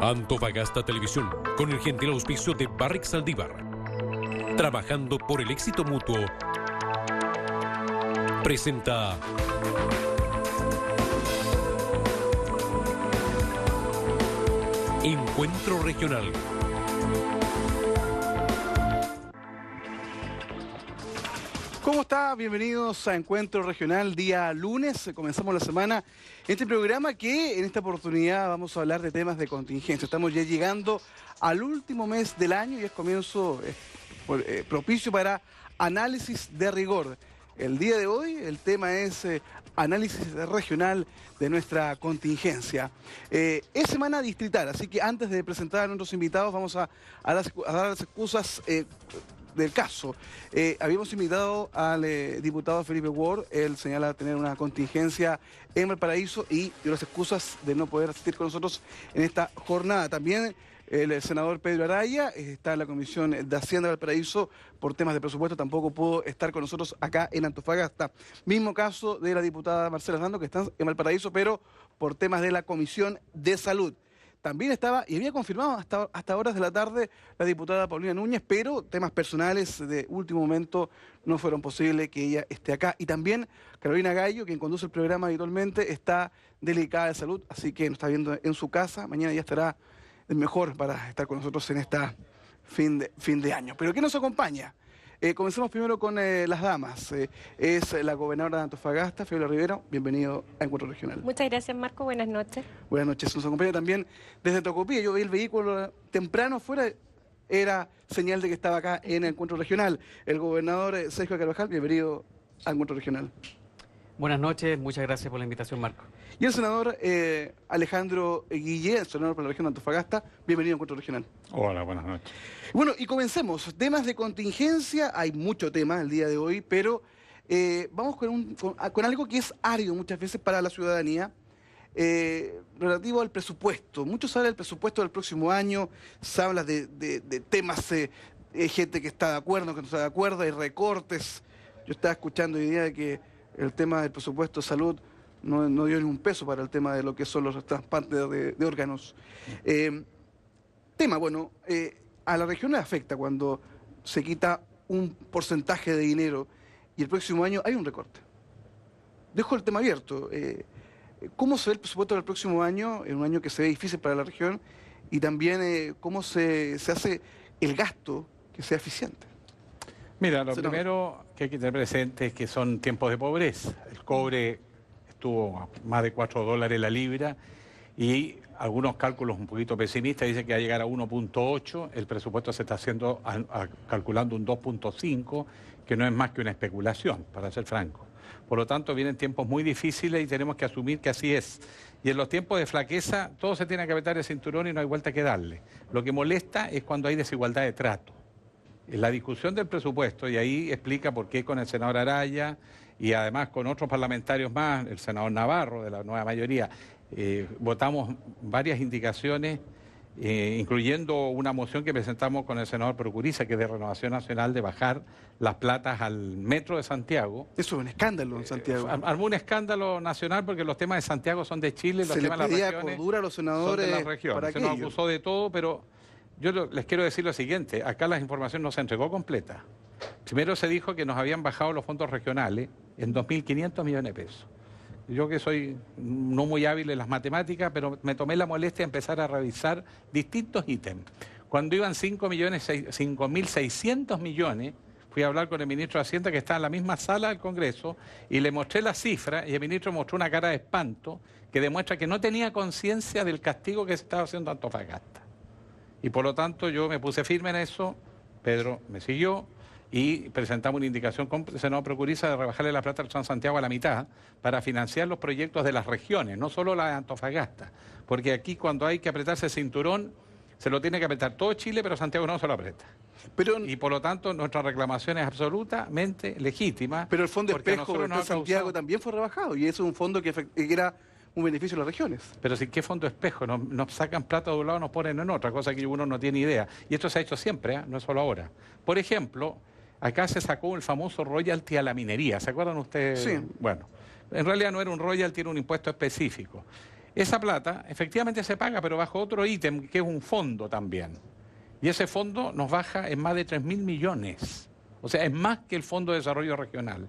Antofagasta Televisión, con el gentil auspicio de Barrix Saldívar, trabajando por el éxito mutuo, presenta Encuentro Regional. ¿Cómo está? Bienvenidos a Encuentro Regional, día lunes. Comenzamos la semana en este programa que en esta oportunidad vamos a hablar de temas de contingencia. Estamos ya llegando al último mes del año y es comienzo propicio para análisis de rigor. El día de hoy el tema es análisis regional de nuestra contingencia. Es semana distrital, así que antes de presentar a nuestros invitados vamos a dar las excusas del caso. Habíamos invitado al diputado Felipe Ward. Él señala tener una contingencia en Valparaíso y dio las excusas de no poder asistir con nosotros en esta jornada. También el senador Pedro Araya está en la Comisión de Hacienda de Valparaíso por temas de presupuesto, tampoco pudo estar con nosotros acá en Antofagasta. Mismo caso de la diputada Marcela Hernando, que está en Valparaíso, pero por temas de la Comisión de Salud. También estaba, y había confirmado hasta horas de la tarde, la diputada Paulina Núñez, pero temas personales de último momento no fueron posibles que ella esté acá. Y también Carolina Gallo, quien conduce el programa habitualmente, está delicada de salud, así que nos está viendo en su casa. Mañana ya estará mejor para estar con nosotros en esta fin de año. ¿Pero qué nos acompaña? Comencemos primero con las damas. Es la gobernadora de Antofagasta, Fabiola Rivero. Bienvenido a Encuentro Regional. Muchas gracias, Marco. Buenas noches. Buenas noches. Nos acompaña también desde Tocopilla. Yo vi el vehículo temprano fuera, era señal de que estaba acá en el Encuentro Regional. El gobernador Sergio Carvajal, bienvenido al Encuentro Regional. Buenas noches, muchas gracias por la invitación, Marco. Y el senador Alejandro Guillé, senador por la región de Antofagasta, bienvenido a Encuentro Regional. Hola, buenas noches. Bueno, y comencemos. Temas de contingencia, hay mucho tema el día de hoy, pero vamos con algo que es árido muchas veces para la ciudadanía, relativo al presupuesto. Mucho se habla del presupuesto del próximo año, se habla de temas, gente que está de acuerdo, que no está de acuerdo, hay recortes. Yo estaba escuchando hoy día que el tema del presupuesto de salud no dio ni un peso para el tema de lo que son los trasplantes de órganos. Bueno, a la región le afecta cuando se quita un porcentaje de dinero y el próximo año hay un recorte. Dejo el tema abierto. ¿Cómo se ve el presupuesto del próximo año, en un año que se ve difícil para la región? Y también cómo se hace el gasto que sea eficiente. Mira, lo primero que hay que tener presente es que son tiempos de pobreza. El cobre estuvo a más de $4 la libra y algunos cálculos un poquito pesimistas dicen que va a llegar a 1.8, el presupuesto se está haciendo calculando un 2.5, que no es más que una especulación, para ser franco. Por lo tanto, vienen tiempos muy difíciles y tenemos que asumir que así es. Y en los tiempos de flaqueza, todo se tiene que apretar el cinturón y no hay vuelta que darle. Lo que molesta es cuando hay desigualdad de trato. En la discusión del presupuesto, y ahí explica por qué con el senador Araya y además con otros parlamentarios más, el senador Navarro de la nueva mayoría, votamos varias indicaciones, incluyendo una moción que presentamos con el senador Procuriza, que es de Renovación Nacional, de bajar las platas al metro de Santiago. Eso es un escándalo en Santiago. Armó un escándalo nacional porque los temas de Santiago son de Chile, los temas de las regiones cordura a los senadores son de la región. Se nos acusó de todo, pero yo les quiero decir lo siguiente, acá la información no se entregó completa. Primero se dijo que nos habían bajado los fondos regionales en 2.500 millones de pesos. Yo que soy no muy hábil en las matemáticas, pero me tomé la molestia de empezar a revisar distintos ítems. Cuando iban 5.600 millones, fui a hablar con el ministro de Hacienda, que está en la misma sala del Congreso, y le mostré la cifra, y el ministro mostró una cara de espanto que demuestra que no tenía conciencia del castigo que se estaba haciendo a Antofagasta. Y por lo tanto yo me puse firme en eso, Pedro me siguió y presentamos una indicación con el senador Procuriza de rebajarle la plata al San Santiago a la mitad para financiar los proyectos de las regiones, no solo la de Antofagasta. Porque aquí cuando hay que apretarse el cinturón, se lo tiene que apretar todo Chile, pero Santiago no se lo aprieta. Y por lo tanto nuestra reclamación es absolutamente legítima. Pero el fondo espejo de Santiago también fue rebajado y eso es un fondo que era un beneficio a las regiones. Pero si qué fondo espejo, nos sacan plata de un lado, nos ponen en otra, cosa que uno no tiene idea. Y esto se ha hecho siempre, no es solo ahora. Por ejemplo, acá se sacó el famoso royalty a la minería, ¿se acuerdan ustedes? Sí. Bueno, en realidad no era un royalty, era un impuesto específico. Esa plata efectivamente se paga, pero bajo otro ítem, que es un fondo también. Y ese fondo nos baja en más de 3.000 millones. O sea, es más que el Fondo de Desarrollo Regional.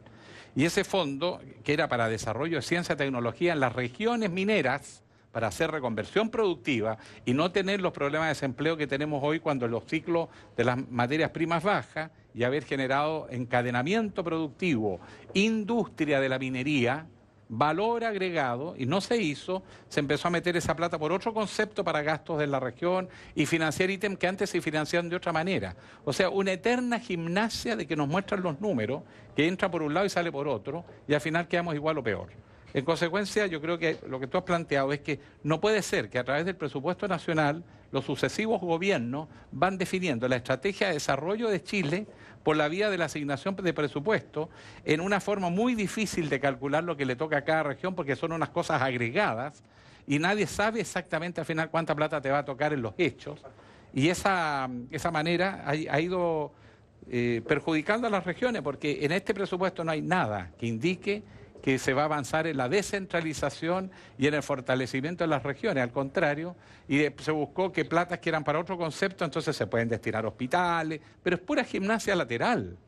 Y ese fondo, que era para desarrollo de ciencia y tecnología en las regiones mineras, para hacer reconversión productiva y no tener los problemas de desempleo que tenemos hoy cuando los ciclos de las materias primas bajan, y haber generado encadenamiento productivo, industria de la minería, valor agregado, y no se hizo, se empezó a meter esa plata por otro concepto para gastos de la región y financiar ítems que antes se financiaban de otra manera. O sea, una eterna gimnasia de que nos muestran los números, que entra por un lado y sale por otro, y al final quedamos igual o peor. En consecuencia, yo creo que lo que tú has planteado es que no puede ser que a través del presupuesto nacional los sucesivos gobiernos van definiendo la estrategia de desarrollo de Chile por la vía de la asignación de presupuesto en una forma muy difícil de calcular lo que le toca a cada región, porque son unas cosas agregadas y nadie sabe exactamente al final cuánta plata te va a tocar en los hechos, y esa manera ha ido perjudicando a las regiones, porque en este presupuesto no hay nada que indique que se va a avanzar en la descentralización y en el fortalecimiento de las regiones. Al contrario, se buscó que platas que eran para otro concepto, entonces se pueden destinar a hospitales, pero es pura gimnasia lateral.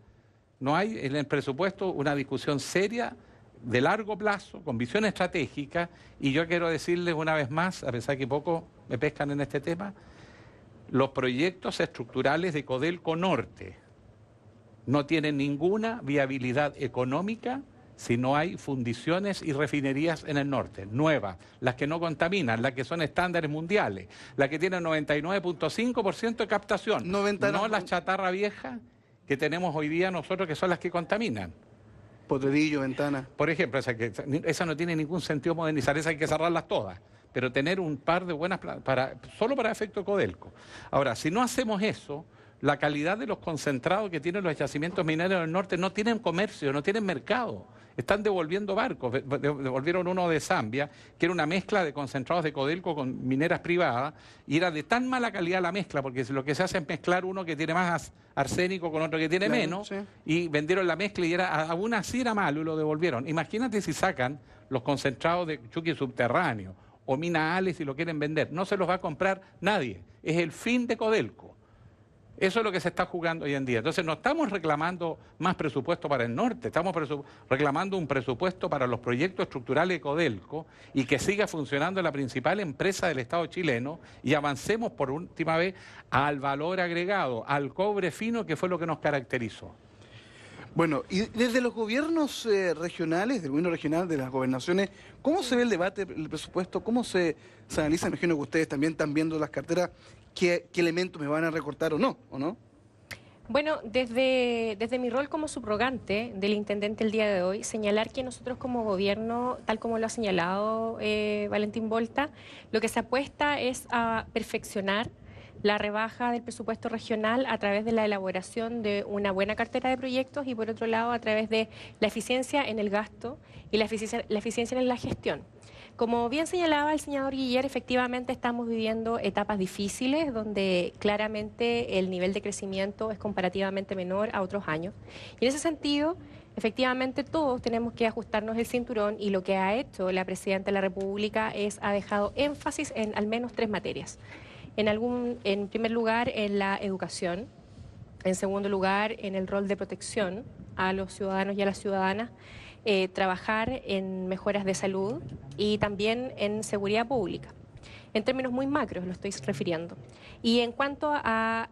No hay en el presupuesto una discusión seria, de largo plazo, con visión estratégica, y yo quiero decirles una vez más, a pesar que poco me pescan en este tema, los proyectos estructurales de Codelco Norte no tienen ninguna viabilidad económica si no hay fundiciones y refinerías en el norte, nuevas, las que no contaminan, las que son estándares mundiales, las que tienen 99.5% de captación, no las chatarra viejas que tenemos hoy día nosotros, que son las que contaminan. Potrerillo, Ventana. Por ejemplo, esa no tiene ningún sentido modernizar, esa hay que cerrarlas todas, pero tener un par de buenas solo para efecto Codelco. Ahora, si no hacemos eso, la calidad de los concentrados que tienen los yacimientos mineros del norte no tienen comercio, no tienen mercado. Están devolviendo barcos. Devolvieron uno de Zambia, que era una mezcla de concentrados de Codelco con mineras privadas, y era de tan mala calidad la mezcla, porque lo que se hace es mezclar uno que tiene más arsénico con otro que tiene menos, sí. Y vendieron la mezcla y aún así era malo y lo devolvieron. Imagínate si sacan los concentrados de Chuqui subterráneo o Mina Ale, si lo quieren vender. No se los va a comprar nadie. Es el fin de Codelco. Eso es lo que se está jugando hoy en día. Entonces no estamos reclamando más presupuesto para el norte, estamos reclamando un presupuesto para los proyectos estructurales de Codelco y que siga funcionando la principal empresa del Estado chileno, y avancemos por última vez al valor agregado, al cobre fino, que fue lo que nos caracterizó. Bueno, y desde los gobiernos regionales, del gobierno regional, de las gobernaciones, ¿cómo se ve el debate, el presupuesto? ¿Cómo se analiza? Me imagino que ustedes también están viendo las carteras, qué elementos me van a recortar o no, Bueno, desde mi rol como subrogante del intendente el día de hoy, señalar que nosotros como gobierno, tal como lo ha señalado Valentín Volta, lo que se apuesta es a perfeccionar la rebaja del presupuesto regional a través de la elaboración de una buena cartera de proyectos y, por otro lado, a través de la eficiencia en el gasto y la eficiencia en la gestión. Como bien señalaba el senador Guiller, efectivamente estamos viviendo etapas difíciles donde claramente el nivel de crecimiento es comparativamente menor a otros años. Y en ese sentido, efectivamente todos tenemos que ajustarnos el cinturón, y lo que ha hecho la Presidenta de la República ha dejado énfasis en al menos 3 materias. En primer lugar, en la educación. En segundo lugar, en el rol de protección a los ciudadanos y a las ciudadanas. Trabajar en mejoras de salud y también en seguridad pública. En términos muy macros lo estoy refiriendo. Y en cuanto a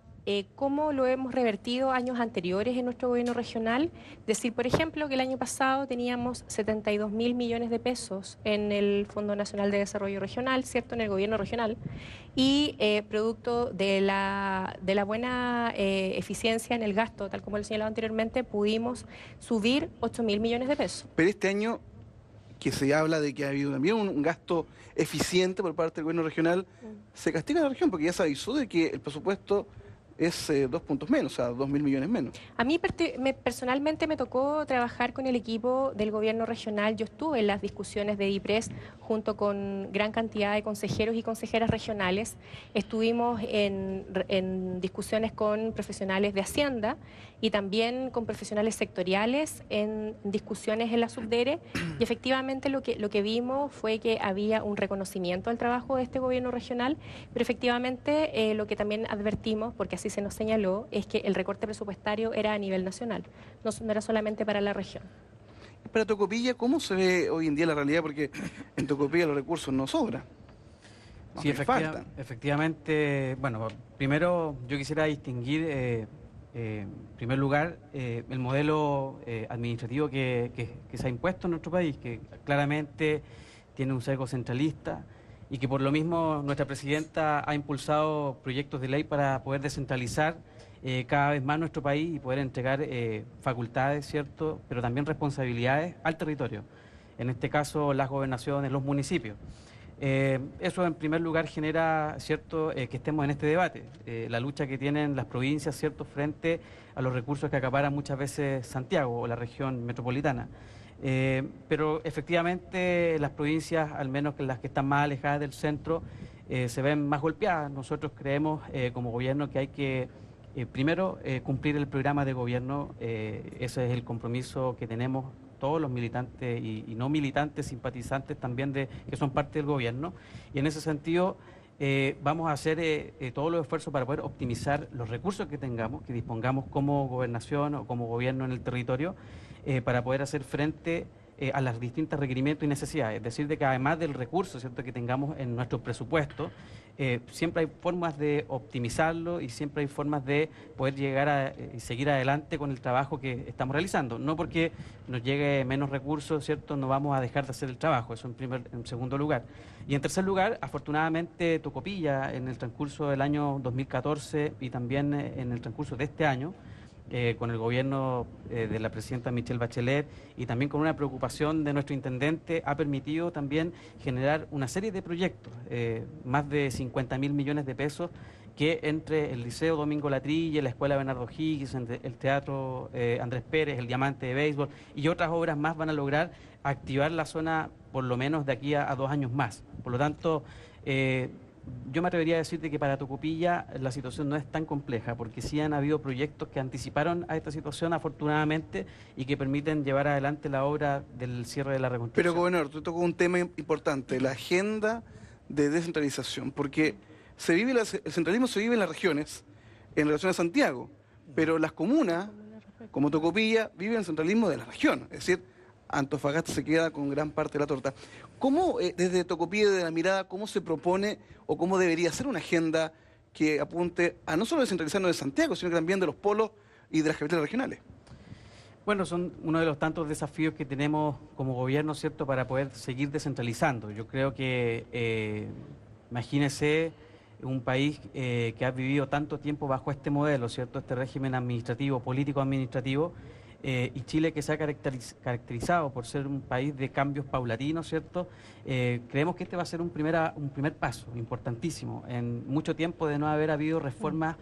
cómo lo hemos revertido años anteriores en nuestro gobierno regional, decir, por ejemplo, que el año pasado teníamos 72.000 millones de pesos en el Fondo Nacional de Desarrollo Regional, ¿cierto?, en el gobierno regional, y producto de la buena eficiencia en el gasto, tal como lo señalaba anteriormente, pudimos subir 8.000 millones de pesos. Pero este año, que se habla de que ha habido también un gasto eficiente por parte del gobierno regional, se castiga a la región, porque ya se avisó de que el presupuesto es 2 puntos menos, o sea, 2.000 millones menos. A mí personalmente me tocó trabajar con el equipo del gobierno regional. Yo estuve en las discusiones de DIPRES junto con gran cantidad de consejeros y consejeras regionales. Estuvimos en discusiones con profesionales de Hacienda y también con profesionales sectoriales en discusiones en la Subdere. Y efectivamente lo que vimos fue que había un reconocimiento al trabajo de este gobierno regional, pero efectivamente lo que también advertimos, porque así se nos señaló, es que el recorte presupuestario era a nivel nacional, no era solamente para la región. Para Tocopilla, ¿cómo se ve hoy en día la realidad? Porque en Tocopilla los recursos no sobran. Sí, efectivamente, bueno, primero yo quisiera distinguir, en primer lugar, el modelo administrativo que se ha impuesto en nuestro país, que claramente tiene un sesgo centralista, y que por lo mismo nuestra presidenta ha impulsado proyectos de ley para poder descentralizar cada vez más nuestro país y poder entregar facultades, ¿cierto?, pero también responsabilidades al territorio, en este caso las gobernaciones, los municipios. Eso en primer lugar genera, ¿cierto?, que estemos en este debate, la lucha que tienen las provincias, ¿cierto?, frente a los recursos que acaparan muchas veces Santiago o la región metropolitana. Pero efectivamente las provincias, al menos que las que están más alejadas del centro, se ven más golpeadas. Nosotros creemos como gobierno que hay que primero cumplir el programa de gobierno. Ese es el compromiso que tenemos todos los militantes y no militantes, simpatizantes también que son parte del gobierno. Y en ese sentido vamos a hacer todos los esfuerzos para poder optimizar los recursos que tengamos, que dispongamos como gobernación o como gobierno en el territorio, para poder hacer frente a los distintos requerimientos y necesidades. Es decir, de que además del recurso, ¿cierto?, que tengamos en nuestro presupuesto, siempre hay formas de optimizarlo y siempre hay formas de poder llegar y seguir adelante con el trabajo que estamos realizando. No porque nos llegue menos recursos, ¿cierto?, no vamos a dejar de hacer el trabajo, eso en segundo lugar. Y en tercer lugar, afortunadamente Tocopilla, en el transcurso del año 2014 y también en el transcurso de este año, con el gobierno de la presidenta Michelle Bachelet y también con una preocupación de nuestro intendente, ha permitido también generar una serie de proyectos, más de 50.000 millones de pesos, que entre el Liceo Domingo Latrille, la Escuela Bernardo Higgins, el Teatro Andrés Pérez, el Diamante de Béisbol y otras obras más van a lograr activar la zona por lo menos de aquí a 2 años más. Por lo tanto, yo me atrevería a decirte que para Tocopilla la situación no es tan compleja, porque sí han habido proyectos que anticiparon a esta situación, afortunadamente, y que permiten llevar adelante la obra del cierre de la reconstrucción. Pero, gobernador, tú tocó un tema importante, la agenda de descentralización, porque el centralismo se vive en las regiones, en relación a Santiago, pero las comunas, como Tocopilla, viven el centralismo de la región, es decir, Antofagasta se queda con gran parte de la torta. ¿Cómo, desde Tocopilla, de la mirada, cómo se propone o cómo debería ser una agenda que apunte a no solo descentralizarnos de Santiago, sino que también de los polos y de las capitales regionales? Bueno, son uno de los tantos desafíos que tenemos como gobierno, ¿cierto?, para poder seguir descentralizando. Yo creo que, imagínese un país que ha vivido tanto tiempo bajo este modelo, ¿cierto?, este régimen administrativo, político-administrativo, y Chile, que se ha caracterizado por ser un país de cambios paulatinos, ¿cierto? Creemos que este va a ser un primer paso importantísimo en mucho tiempo de no haber habido reformas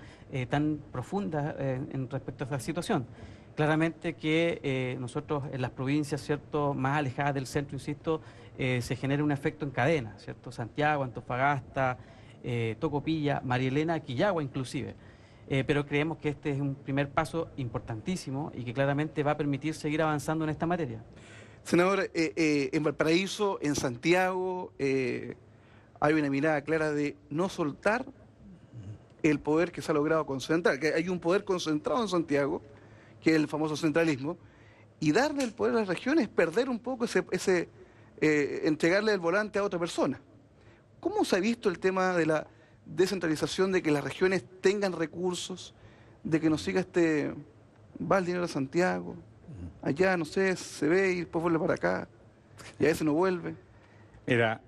tan profundas en respecto a esta situación. Claramente que nosotros en las provincias, ¿cierto?, más alejadas del centro, insisto, se genera un efecto en cadena, ¿cierto? Santiago, Antofagasta, Tocopilla, María Elena, Quillagua inclusive. Pero creemos que este es un primer paso importantísimo y que claramente va a permitir seguir avanzando en esta materia. Senador, en Valparaíso, en Santiago, hay una mirada clara de no soltar el poder que se ha logrado concentrar, que hay un poder concentrado en Santiago, que es el famoso centralismo, y darle el poder a las regiones, perder un poco entregarle el volante a otra persona. ¿Cómo se ha visto el tema de la descentralización, de que las regiones tengan recursos, de que no siga va el dinero a Santiago, allá, no sé, se ve y después vuelve para acá, y a veces no vuelve? Mira,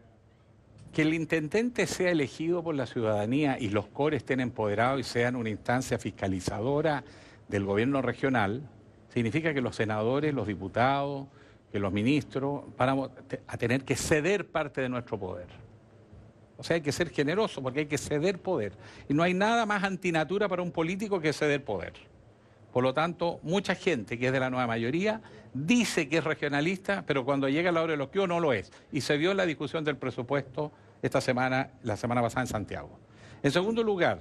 que el intendente sea elegido por la ciudadanía y los CORE estén empoderados y sean una instancia fiscalizadora del gobierno regional, significa que los senadores, los diputados, que los ministros van a tener que ceder parte de nuestro poder. O sea, hay que ser generoso porque hay que ceder poder. Y no hay nada más antinatura para un político que ceder poder. Por lo tanto, mucha gente que es de la nueva mayoría dice que es regionalista, pero cuando llega la hora de los QO no lo es. Y se vio en la discusión del presupuesto esta semana, la semana pasada en Santiago. En segundo lugar,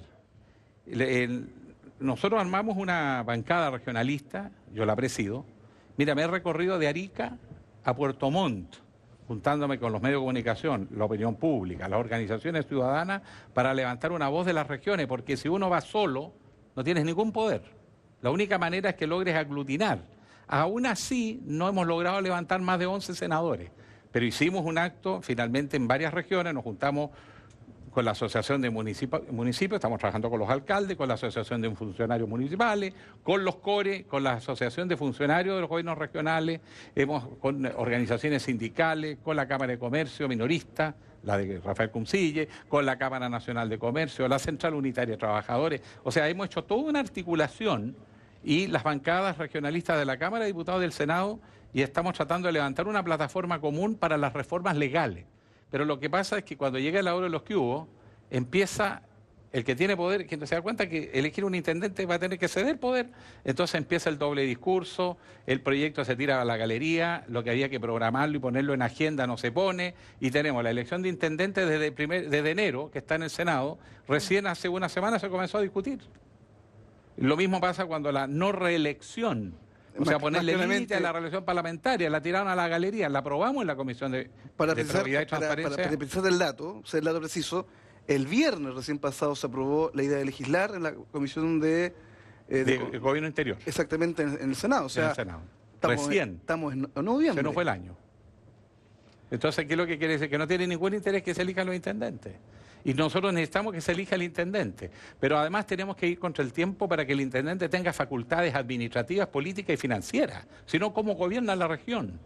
nosotros armamos una bancada regionalista, yo la presido. Mira, me he recorrido de Arica a Puerto Montt, juntándome con los medios de comunicación, la opinión pública, las organizaciones ciudadanas, para levantar una voz de las regiones, porque si uno va solo, no tienes ningún poder. La única manera es que logres aglutinar. Aún así, no hemos logrado levantar más de 11 senadores, pero hicimos un acto, finalmente, en varias regiones, nos juntamos con la Asociación de Municipios, estamos trabajando con los alcaldes, con la Asociación de Funcionarios Municipales, con los CORE, con la Asociación de Funcionarios de los Gobiernos Regionales, con organizaciones sindicales, con la Cámara de Comercio minorista, la de Rafael Cuncille, con la Cámara Nacional de Comercio, la Central Unitaria de Trabajadores. O sea, hemos hecho toda una articulación y las bancadas regionalistas de la Cámara de Diputados del Senado y estamos tratando de levantar una plataforma común para las reformas legales. Pero lo que pasa es que cuando llega la hora de los que hubo, empieza el que tiene poder, que se da cuenta que elegir un intendente va a tener que ceder poder, entonces empieza el doble discurso, el proyecto se tira a la galería, lo que había que programarlo y ponerlo en agenda no se pone, y tenemos la elección de intendente desde enero, que está en el Senado, recién hace una semana se comenzó a discutir. Lo mismo pasa cuando la no reelección, o sea, ponerle límite a la reelección parlamentaria, la tiraron a la galería, la aprobamos en la Comisión de Probidad y Transparencia. Para precisar el dato, ser el dato preciso, el viernes recién pasado se aprobó la idea de legislar en la Comisión de Gobierno Interior. Exactamente, en el Senado. O sea, en el Senado. Estamos en noviembre. Se nos fue el año. Entonces, ¿qué es lo que quiere decir? Que no tiene ningún interés que se elijan los intendentes. Y nosotros necesitamos que se elija el intendente. Pero además tenemos que ir contra el tiempo para que el intendente tenga facultades administrativas, políticas y financieras. Si no, ¿cómo gobierna la región?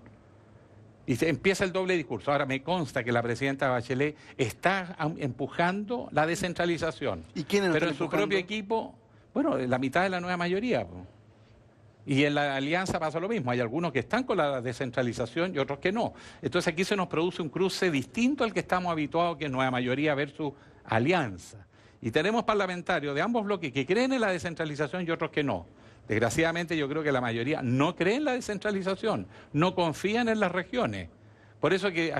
Y se empieza el doble discurso. Ahora me consta que la presidenta Bachelet está empujando la descentralización. ¿Y quiénes Pero en su propio equipo, bueno, la mitad de la nueva mayoría. Y en la alianza pasa lo mismo. Hay algunos que están con la descentralización y otros que no. Entonces aquí se nos produce un cruce distinto al que estamos habituados, que es nueva mayoría versus alianza. Y tenemos parlamentarios de ambos bloques que creen en la descentralización y otros que no. Desgraciadamente yo creo que la mayoría no cree en la descentralización, no confían en las regiones. Por eso que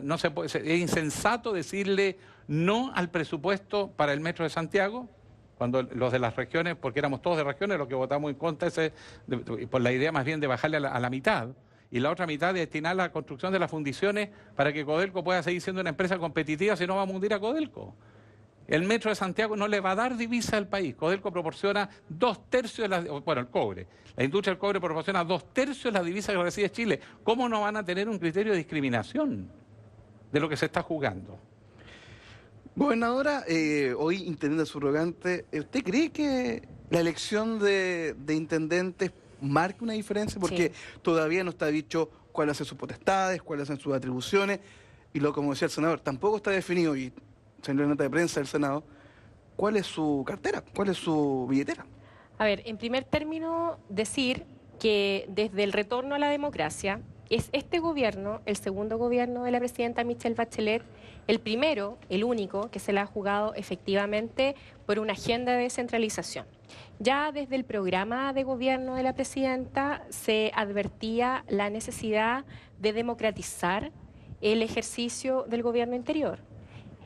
no se puede, es insensato decirle no al presupuesto para el Metro de Santiago, cuando los de las regiones, porque éramos todos de regiones, los que votamos en contra por la idea más bien de bajarle a la mitad, y la otra mitad de destinar a la construcción de las fundiciones para que Codelco pueda seguir siendo una empresa competitiva, si no vamos a hundir a Codelco. El Metro de Santiago no le va a dar divisa al país. Codelco proporciona 2/3 de el cobre. La industria del cobre proporciona 2/3 de las divisas que recibe Chile. ¿Cómo no van a tener un criterio de discriminación de lo que se está jugando? Gobernadora, hoy intendente subrogante, ¿usted cree que la elección de intendentes marque una diferencia? Porque todavía no está dicho cuáles son sus potestades, cuáles son sus atribuciones, y como decía el senador, tampoco está definido, y salió en nota de prensa del Senado, cuál es su cartera, cuál es su billetera. A ver, en primer término, decir que desde el retorno a la democracia, es este gobierno, el segundo gobierno de la presidenta Michelle Bachelet, el primero, el único, que se la ha jugado efectivamente por una agenda de descentralización. Ya desde el programa de gobierno de la presidenta se advertía la necesidad de democratizar el ejercicio del gobierno interior.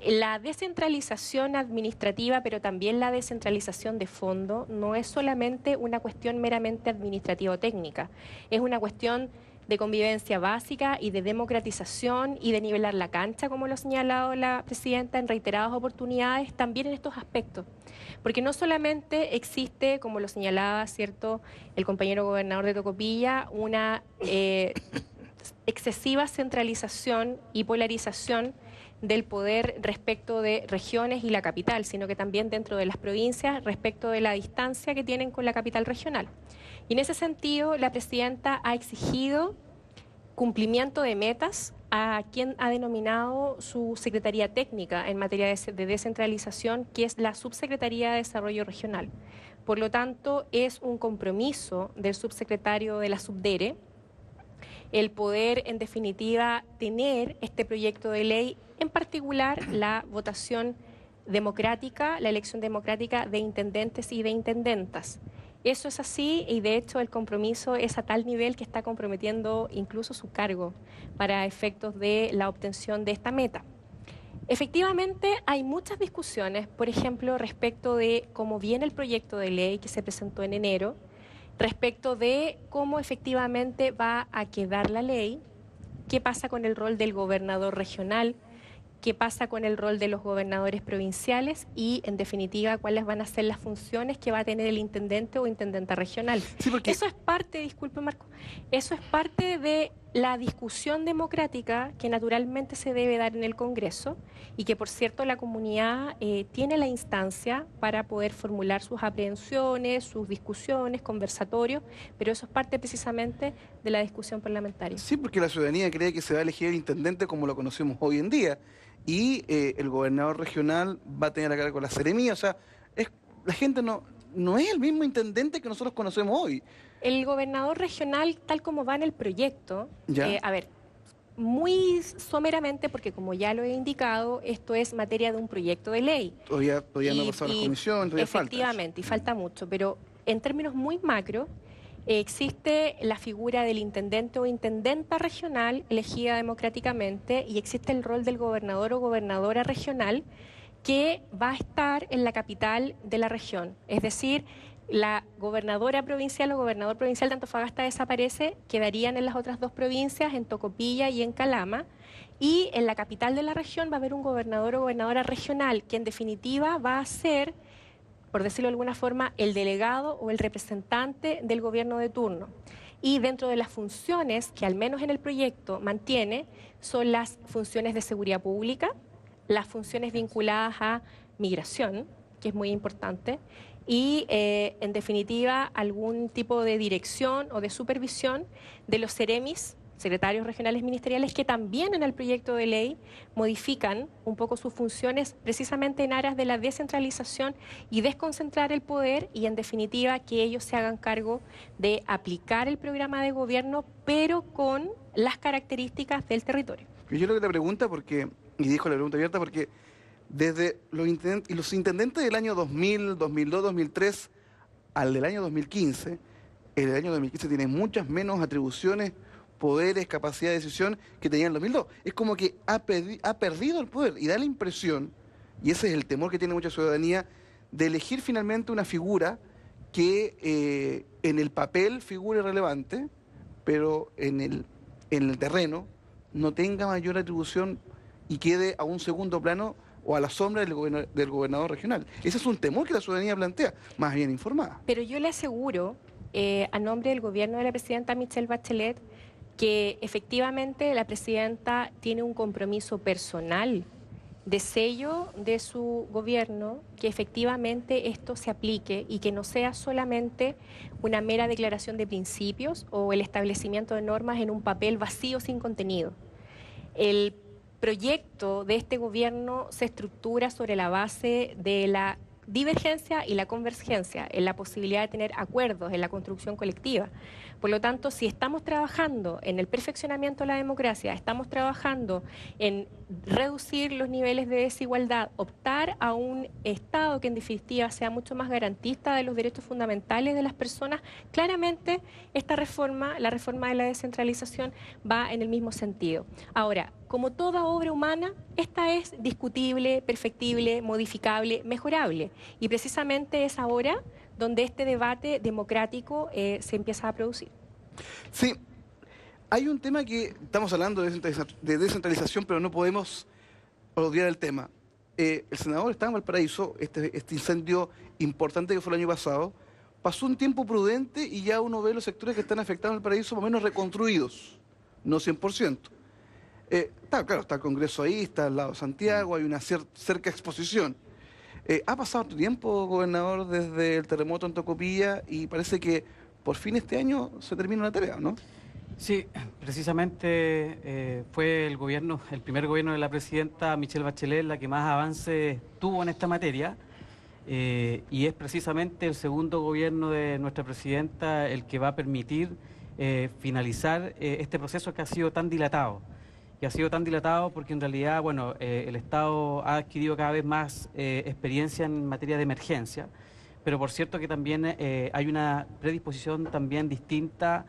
La descentralización administrativa, pero también la descentralización de fondo, no es solamente una cuestión meramente administrativa o técnica, es una cuestión de convivencia básica y de democratización y de nivelar la cancha, como lo ha señalado la presidenta en reiteradas oportunidades, también en estos aspectos. Porque no solamente existe, como lo señalaba, ¿cierto?, el compañero gobernador de Tocopilla, una excesiva centralización y polarización del poder respecto de regiones y la capital, sino que también dentro de las provincias respecto de la distancia que tienen con la capital regional. Y en ese sentido, la presidenta ha exigido cumplimiento de metas a quien ha denominado su Secretaría Técnica en materia de descentralización, que es la Subsecretaría de Desarrollo Regional. Por lo tanto, es un compromiso del subsecretario de la Subdere el poder, en definitiva, tener este proyecto de ley en particular la votación democrática, la elección democrática de intendentes y de intendentas. Eso es así y de hecho el compromiso es a tal nivel que está comprometiendo incluso su cargo para efectos de la obtención de esta meta. Efectivamente, hay muchas discusiones, por ejemplo, respecto de cómo viene el proyecto de ley que se presentó en enero, respecto de cómo efectivamente va a quedar la ley, qué pasa con el rol del gobernador regional, qué pasa con el rol de los gobernadores provinciales y, en definitiva, cuáles van a ser las funciones que va a tener el intendente o intendenta regional. Sí, porque... Eso es parte, disculpe Marco, eso es parte de la discusión democrática que naturalmente se debe dar en el Congreso y que, por cierto, la comunidad tiene la instancia para poder formular sus aprehensiones, sus discusiones, conversatorios, pero eso es parte precisamente de la discusión parlamentaria. Sí, porque la ciudadanía cree que se va a elegir el intendente como lo conocemos hoy en día y el gobernador regional va a tener a cargo la seremía, o sea, la gente no es el mismo intendente que nosotros conocemos hoy. El gobernador regional, tal como va en el proyecto, a ver, muy someramente, porque como ya lo he indicado, esto es materia de un proyecto de ley. Todavía no ha pasado la comisión, todavía falta. Efectivamente, y falta mucho, pero en términos muy macro, existe la figura del intendente o intendenta regional elegida democráticamente y existe el rol del gobernador o gobernadora regional que va a estar en la capital de la región. Es decir, la gobernadora provincial o gobernador provincial de Antofagasta desaparece, quedarían en las otras dos provincias, en Tocopilla y en Calama, y en la capital de la región va a haber un gobernador o gobernadora regional que en definitiva va a ser, por decirlo de alguna forma, el delegado o el representante del gobierno de turno. Y dentro de las funciones que al menos en el proyecto mantiene son las funciones de seguridad pública, las funciones vinculadas a migración, que es muy importante, y en definitiva algún tipo de dirección o de supervisión de los seremis, secretarios regionales ministeriales, que también en el proyecto de ley modifican un poco sus funciones precisamente en aras de la descentralización y desconcentrar el poder y en definitiva que ellos se hagan cargo de aplicar el programa de gobierno pero con las características del territorio. Yo creo que la pregunta, y dijo la pregunta abierta, porque desde los intendentes del año 2000, 2002, 2003 al del año 2015, el del año 2015 tiene muchas menos atribuciones, poderes, capacidad de decisión que tenía en el 2002. Es como que ha perdido el poder y da la impresión, y ese es el temor que tiene mucha ciudadanía, de elegir finalmente una figura que en el papel figure relevante, pero en el terreno no tenga mayor atribución y quede a un segundo plano o a la sombra del gobernador regional. Ese es un temor que la ciudadanía plantea, más bien informada. Pero yo le aseguro, a nombre del gobierno de la presidenta Michelle Bachelet, que efectivamente la presidenta tiene un compromiso personal de sello de su gobierno, que efectivamente esto se aplique y que no sea solamente una mera declaración de principios o el establecimiento de normas en un papel vacío sin contenido. El proyecto de este gobierno se estructura sobre la base de la divergencia y la convergencia, en la posibilidad de tener acuerdos, en la construcción colectiva. Por lo tanto, si estamos trabajando en el perfeccionamiento de la democracia, estamos trabajando en reducir los niveles de desigualdad, optar a un Estado que en definitiva sea mucho más garantista de los derechos fundamentales de las personas, claramente esta reforma, la reforma de la descentralización, va en el mismo sentido. Ahora, como toda obra humana, esta es discutible, perfectible, modificable, mejorable. Y precisamente es ahora donde este debate democrático se empieza a producir. Sí, hay un tema que estamos hablando de descentralización, pero no podemos olvidar el tema. El senador estaba en Valparaíso, este incendio importante que fue el año pasado, pasó un tiempo prudente y ya uno ve los sectores que están afectados en Valparaíso más o menos reconstruidos, no 100%. Claro, está el Congreso ahí, está al lado de Santiago, hay una cerca exposición. Ha pasado tiempo, gobernador, desde el terremoto en Tocopilla y parece que por fin este año se termina la tarea, ¿no? Sí, precisamente fue el primer gobierno de la presidenta Michelle Bachelet la que más avance tuvo en esta materia y es precisamente el segundo gobierno de nuestra presidenta el que va a permitir finalizar este proceso que ha sido tan dilatado. que ha sido tan dilatado porque en realidad, bueno, el Estado ha adquirido cada vez más experiencia en materia de emergencia, pero por cierto que también hay una predisposición también distinta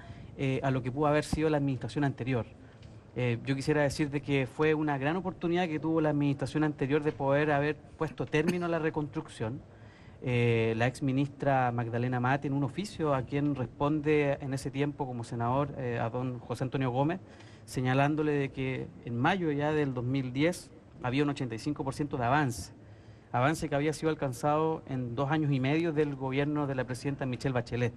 a lo que pudo haber sido la administración anterior. Yo quisiera decir de que fue una gran oportunidad que tuvo la administración anterior de poder haber puesto término a la reconstrucción. La ex ministra Magdalena Mate, en un oficio a quien responde en ese tiempo como senador a don José Antonio Gómez, señalándole de que en mayo ya del 2010 había un 85% de avance que había sido alcanzado en 2 años y medio del gobierno de la presidenta Michelle Bachelet.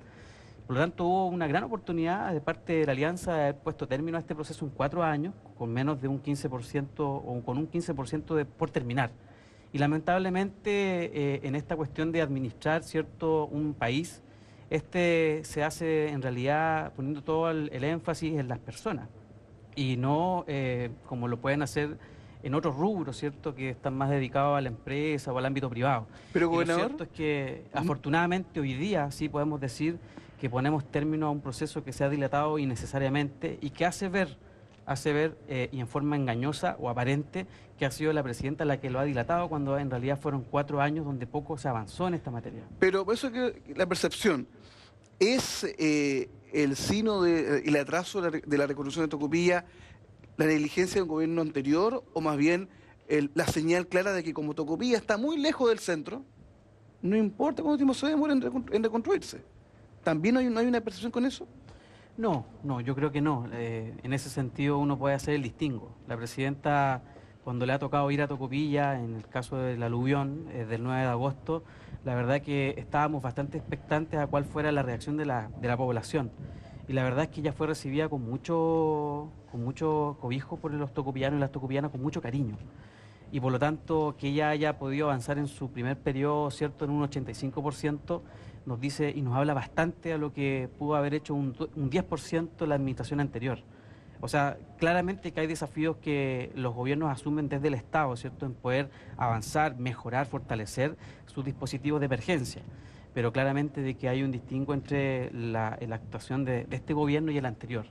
Por lo tanto, hubo una gran oportunidad de parte de la Alianza de haber puesto término a este proceso en 4 años, con menos de un 15% o con un 15% por terminar. Y lamentablemente en esta cuestión de administrar un país, se hace en realidad poniendo todo el énfasis en las personas y no como lo pueden hacer en otros rubros, ¿cierto?, que están más dedicados a la empresa o al ámbito privado. Pero, gobernador, lo cierto es que afortunadamente hoy día sí podemos decir que ponemos término a un proceso que se ha dilatado innecesariamente y que hace ver y en forma engañosa o aparente que ha sido la presidenta la que lo ha dilatado, cuando en realidad fueron 4 años donde poco se avanzó en esta materia. Pero por eso que la percepción es el sino y el atraso de la reconstrucción de Tocopilla, la negligencia de un gobierno anterior, o más bien la señal clara de que como Tocopilla está muy lejos del centro, no importa cuánto tiempo se demore en reconstruirse. ¿También no hay una percepción con eso? No, yo creo que no. En ese sentido uno puede hacer el distingo. La presidenta, cuando le ha tocado ir a Tocopilla, en el caso del aluvión del 9 de agosto, la verdad que estábamos bastante expectantes a cuál fuera la reacción de la población. Y la verdad es que ella fue recibida con mucho cobijo por los tocopillanos y las tocopillanas, con mucho cariño. Y por lo tanto, que ella haya podido avanzar en su primer periodo, ¿cierto?, en un 85%, nos dice y nos habla bastante a lo que pudo haber hecho un 10% la administración anterior. O sea, claramente que hay desafíos que los gobiernos asumen desde el Estado, ¿cierto?, en poder avanzar, mejorar, fortalecer sus dispositivos de emergencia. Pero claramente de que hay un distingo entre la actuación de este gobierno y el anterior.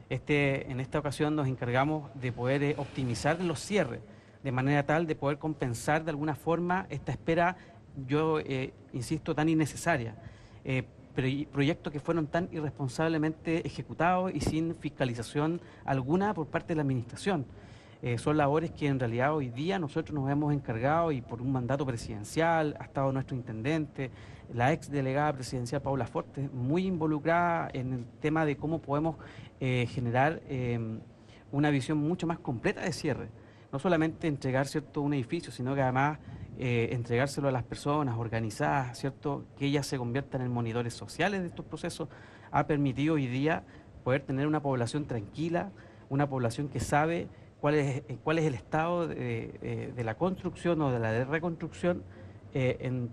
En esta ocasión nos encargamos de poder optimizar los cierres, de manera tal de poder compensar de alguna forma esta espera, yo insisto, tan innecesaria. Proyectos que fueron tan irresponsablemente ejecutados y sin fiscalización alguna por parte de la administración. Son labores que en realidad hoy día nosotros nos hemos encargado, y por un mandato presidencial ha estado nuestro intendente, la ex delegada presidencial Paula Fortes, muy involucrada en el tema de cómo podemos generar una visión mucho más completa de cierre. No solamente entregar, ¿cierto?, un edificio, sino que además entregárselo a las personas organizadas, ¿cierto?, que ellas se conviertan en monitores sociales de estos procesos, ha permitido hoy día poder tener una población tranquila, una población que sabe cuál es el estado de la construcción o de la reconstrucción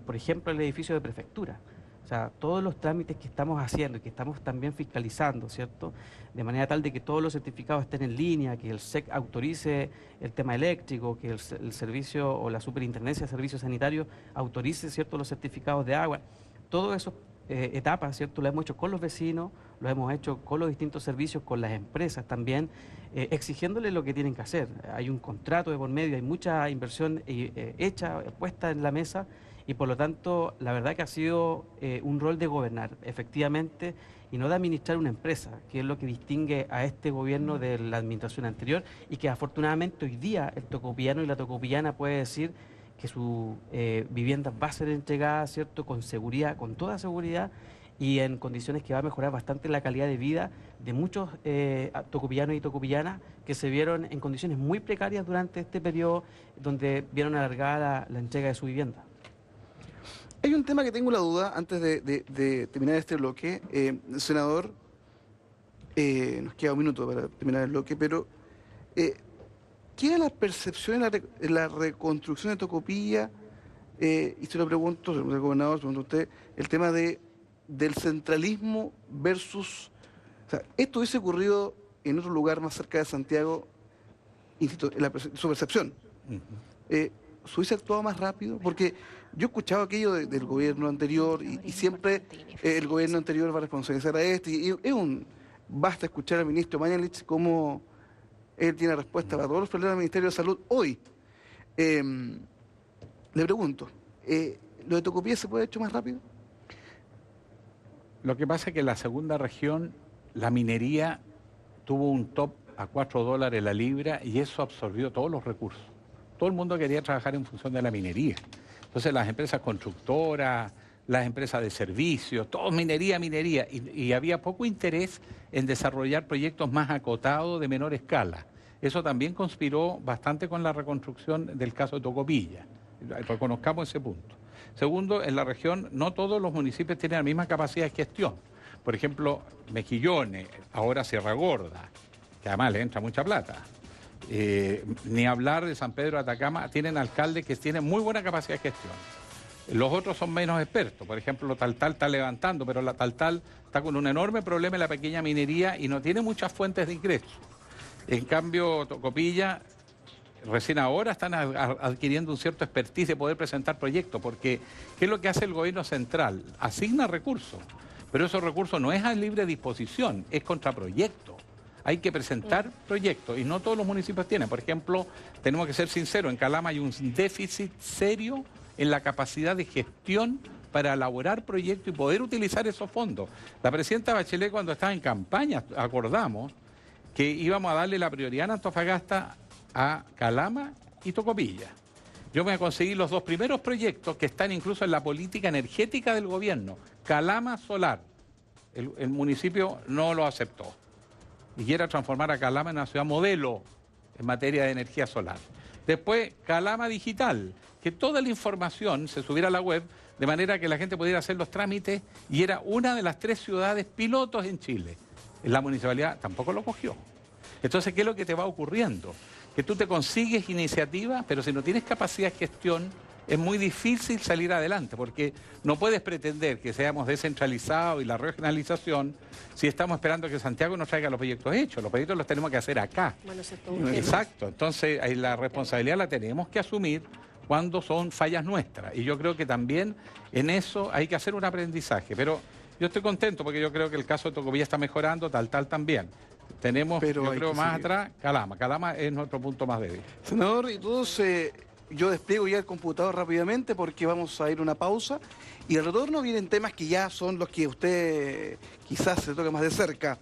por ejemplo, el edificio de prefectura. O sea, todos los trámites que estamos haciendo y que estamos también fiscalizando, ¿cierto?, de manera tal de que todos los certificados estén en línea, que el SEC autorice el tema eléctrico, que el servicio o la Superintendencia de Servicios Sanitarios autorice, ¿cierto?, los certificados de agua. Todas esas etapas, ¿cierto?, lo hemos hecho con los vecinos, lo hemos hecho con los distintos servicios, con las empresas también, exigiéndoles lo que tienen que hacer. Hay un contrato de por medio, hay mucha inversión puesta en la mesa, y por lo tanto, la verdad que ha sido un rol de gobernar, efectivamente, y no de administrar una empresa, que es lo que distingue a este gobierno de la administración anterior, y que afortunadamente hoy día el tocopillano y la tocopillana puede decir que su vivienda va a ser entregada, ¿cierto?, con seguridad, con toda seguridad, y en condiciones que va a mejorar bastante la calidad de vida de muchos tocopillanos y tocopillanas que se vieron en condiciones muy precarias durante este periodo, donde vieron alargada la entrega de su vivienda. Hay un tema que tengo la duda antes de terminar este bloque. Senador, nos queda un minuto para terminar el bloque, pero ¿qué es la percepción en la reconstrucción de Tocopilla? Y se lo pregunto, señor gobernador, se lo pregunto a usted, el tema del centralismo versus... O sea, esto hubiese ocurrido en otro lugar más cerca de Santiago, insisto, su percepción. ¿Se hubiese actuado más rápido? Porque yo he escuchado aquello del gobierno anterior y siempre el gobierno anterior va a responsabilizar a este. Basta escuchar al ministro Mañalich cómo Él tiene respuesta para todos los problemas del Ministerio de Salud hoy. Le pregunto, ¿lo de Tocopilla se puede haber hecho más rápido? Lo que pasa es que en la segunda región la minería tuvo un top a $4 la libra y eso absorbió todos los recursos. Todo el mundo quería trabajar en función de la minería. Entonces las empresas constructoras, las empresas de servicios, todo minería, y había poco interés en desarrollar proyectos más acotados de menor escala. Eso también conspiró bastante con la reconstrucción del caso de Tocopilla. Reconozcamos ese punto. Segundo, en la región no todos los municipios tienen la misma capacidad de gestión. Por ejemplo, Mejillones, ahora Sierra Gorda, que además le entra mucha plata. Ni hablar de San Pedro de Atacama, tienen alcaldes que tienen muy buena capacidad de gestión. Los otros son menos expertos. Por ejemplo, Taltal está levantando, pero la Taltal está con un enorme problema en la pequeña minería y no tiene muchas fuentes de ingresos. En cambio, Tocopilla, recién ahora están adquiriendo un cierto expertise de poder presentar proyectos, porque ¿qué es lo que hace el gobierno central? Asigna recursos, pero esos recursos no es a libre disposición, es contra proyectos. Hay que presentar proyectos y no todos los municipios tienen. Por ejemplo, tenemos que ser sinceros, en Calama hay un déficit serio en la capacidad de gestión para elaborar proyectos y poder utilizar esos fondos. La presidenta Bachelet, cuando estaba en campaña, acordamos que íbamos a darle la prioridad en Antofagasta a Calama y Tocopilla. Yo me conseguí los dos primeros proyectos que están incluso en la política energética del gobierno. Calama Solar. El municipio no lo aceptó. Y quiere transformar a Calama en una ciudad modelo en materia de energía solar. Después, Calama Digital, que toda la información se subiera a la web de manera que la gente pudiera hacer los trámites y era una de las 3 ciudades pilotos en Chile. La municipalidad tampoco lo cogió. Entonces, ¿qué es lo que te va ocurriendo? Que tú te consigues iniciativas, pero si no tienes capacidad de gestión, es muy difícil salir adelante, porque no puedes pretender que seamos descentralizados y la regionalización si estamos esperando que Santiago nos traiga los proyectos hechos. Los proyectos los tenemos que hacer acá. Bueno, eso es todo un tema. Exacto. Entonces, ahí la responsabilidad la tenemos que asumir cuando son fallas nuestras. Y yo creo que también en eso hay que hacer un aprendizaje. Pero yo estoy contento porque yo creo que el caso de Tocopilla está mejorando, Taltal también. Tenemos, pero yo creo, más atrás, Calama. Calama es nuestro punto más débil. Senador, y todos, yo despliego ya el computador rápidamente porque vamos a ir a una pausa. Y al retorno vienen temas que ya son los que usted quizás se toca más de cerca.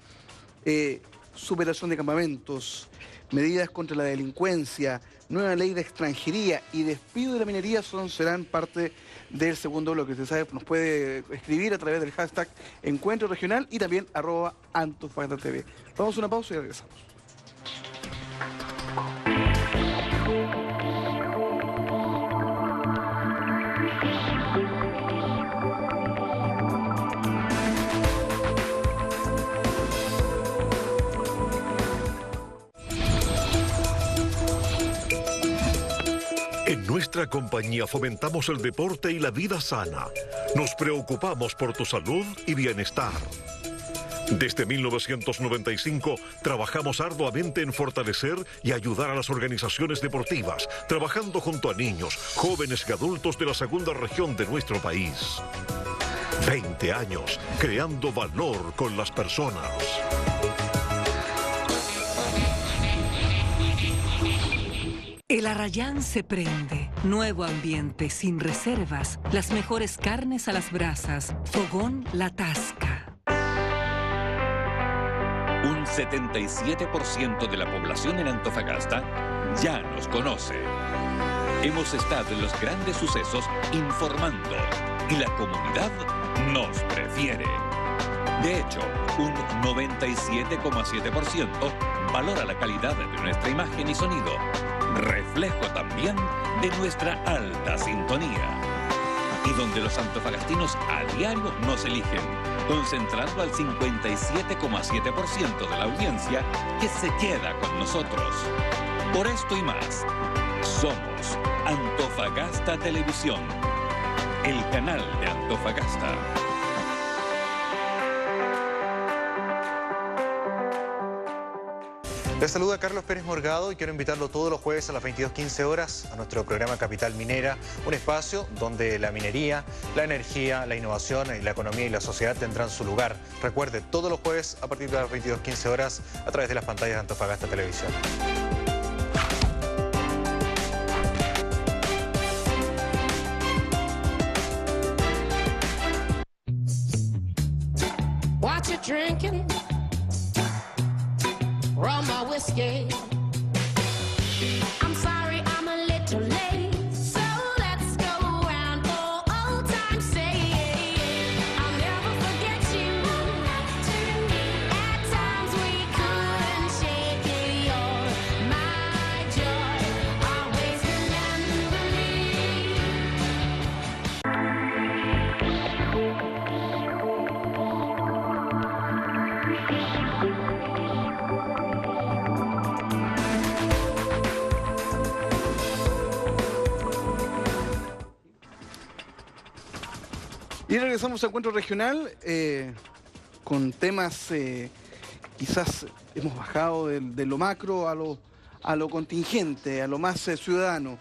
Superación de campamentos, medidas contra la delincuencia, nueva ley de extranjería y despido de la minería serán parte del segundo bloque. Usted sabe, nos puede escribir a través del hashtag Encuentro Regional y también @Antofagasta.tv. Vamos a una pausa y regresamos. En nuestra compañía fomentamos el deporte y la vida sana. Nos preocupamos por tu salud y bienestar. Desde 1995 trabajamos arduamente en fortalecer y ayudar a las organizaciones deportivas, trabajando junto a niños, jóvenes y adultos de la segunda región de nuestro país. 20 años creando valor con las personas. El Arrayán se prende. Nuevo ambiente, sin reservas. Las mejores carnes a las brasas. Fogón La Tasca. Un 77% de la población en Antofagasta ya nos conoce. Hemos estado en los grandes sucesos informando y la comunidad nos prefiere. De hecho, un 97,7% valora la calidad de nuestra imagen y sonido, reflejo también de nuestra alta sintonía. Y donde los antofagastinos a diario nos eligen, concentrando al 57,7% de la audiencia que se queda con nosotros. Por esto y más, somos Antofagasta Televisión, el canal de Antofagasta. Les saluda Carlos Pérez Morgado y quiero invitarlo todos los jueves a las 22:15 horas a nuestro programa Capital Minera, un espacio donde la minería, la energía, la innovación, la economía y la sociedad tendrán su lugar. Recuerde, todos los jueves a partir de las 22:15 horas a través de las pantallas de Antofagasta Televisión. What you drinking? Rum or whiskey? I'm sorry, I'm a little late. So let's go round for old time's sake. I'll never forget you. At times we couldn't shake it. You're my joy. Always remember me. Y regresamos a Encuentro Regional con temas, quizás hemos bajado de lo macro a lo contingente, a lo más ciudadano.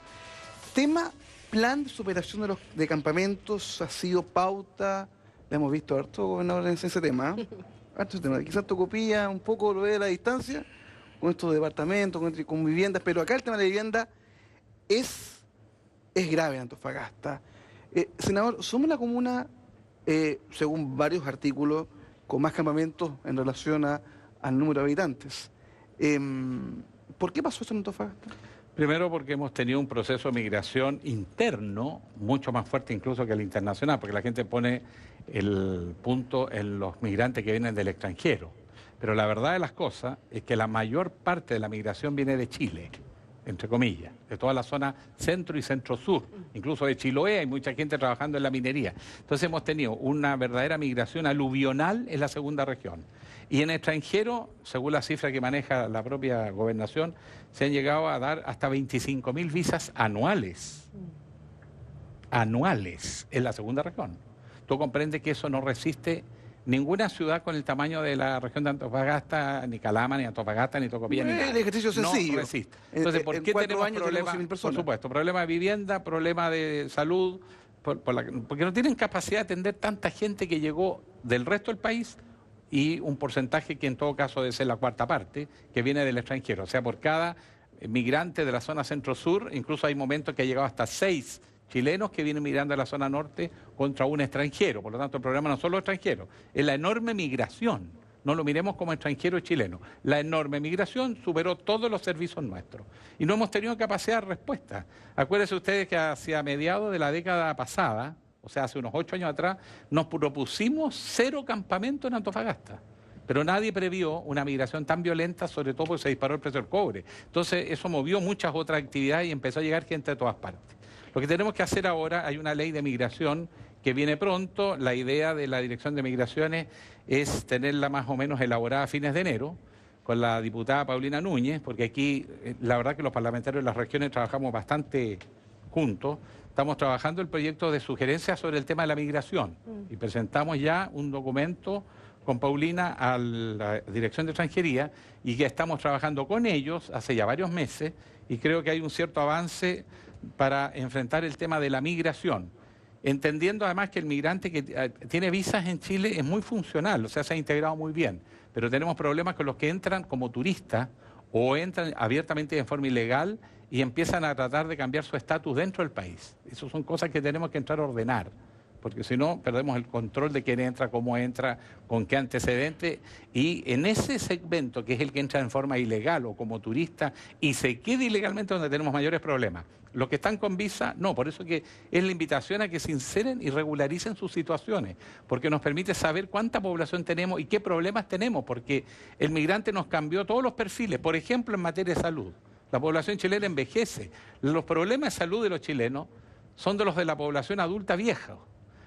Tema, plan de superación de campamentos, ha sido pauta, le hemos visto harto, gobernador, en ese tema. Harto ese tema. Quizás Tocopilla un poco lo ve a la distancia, con estos departamentos, con viviendas, pero acá el tema de la vivienda es grave en Antofagasta. Senador, somos la comuna, según varios artículos, con más campamentos en relación al número de habitantes. ¿Por qué pasó esto en Antofagasta? Primero porque hemos tenido un proceso de migración interno mucho más fuerte incluso que el internacional, porque la gente pone el punto en los migrantes que vienen del extranjero. Pero la verdad de las cosas es que la mayor parte de la migración viene de Chile, entre comillas, de toda la zona centro y centro-sur, incluso de Chiloé, hay mucha gente trabajando en la minería. Entonces hemos tenido una verdadera migración aluvional en la segunda región. Y en extranjero, según la cifra que maneja la propia gobernación, se han llegado a dar hasta 25.000 visas anuales. Anuales en la segunda región. Tú comprendes que eso no resiste ninguna ciudad con el tamaño de la región de Antofagasta, ni Calama, ni Antofagasta, ni Tocopilla, ni nada. El ejercicio sencillo. No resiste. Entonces, ¿por qué tenemos problemas? Por supuesto, problema de vivienda, problema de salud, porque no tienen capacidad de atender tanta gente que llegó del resto del país y un porcentaje que en todo caso debe ser la cuarta parte, que viene del extranjero. O sea, por cada migrante de la zona centro-sur, incluso hay momentos que ha llegado hasta 6 chilenos que vienen migrando a la zona norte contra un extranjero. Por lo tanto, el problema no son los extranjeros, es la enorme migración. No lo miremos como extranjero chileno. La enorme migración superó todos los servicios nuestros. Y no hemos tenido capacidad de respuesta. Acuérdense ustedes que hacia mediados de la década pasada, o sea, hace unos 8 años atrás, nos propusimos 0 campamentos en Antofagasta. Pero nadie previó una migración tan violenta, sobre todo porque se disparó el precio del cobre. Entonces, eso movió muchas otras actividades y empezó a llegar gente de todas partes. Lo que tenemos que hacer ahora, hay una ley de migración que viene pronto. La idea de la Dirección de Migraciones es tenerla más o menos elaborada a fines de enero, con la diputada Paulina Núñez, porque aquí la verdad que los parlamentarios de las regiones trabajamos bastante juntos. Estamos trabajando el proyecto de sugerencias sobre el tema de la migración y presentamos ya un documento con Paulina a la Dirección de Extranjería y que estamos trabajando con ellos hace ya varios meses y creo que hay un cierto avance para enfrentar el tema de la migración, entendiendo además que el migrante que tiene visas en Chile es muy funcional, o sea, se ha integrado muy bien, pero tenemos problemas con los que entran como turistas o entran abiertamente de forma ilegal y empiezan a tratar de cambiar su estatus dentro del país. Esas son cosas que tenemos que entrar a ordenar, porque si no perdemos el control de quién entra, cómo entra, con qué antecedente, y en ese segmento que es el que entra en forma ilegal o como turista y se queda ilegalmente donde tenemos mayores problemas. Los que están con visa, no, por eso que es la invitación a que se inseren y regularicen sus situaciones, porque nos permite saber cuánta población tenemos y qué problemas tenemos, porque el migrante nos cambió todos los perfiles, por ejemplo en materia de salud. La población chilena envejece. Los problemas de salud de los chilenos son de los de la población adulta vieja,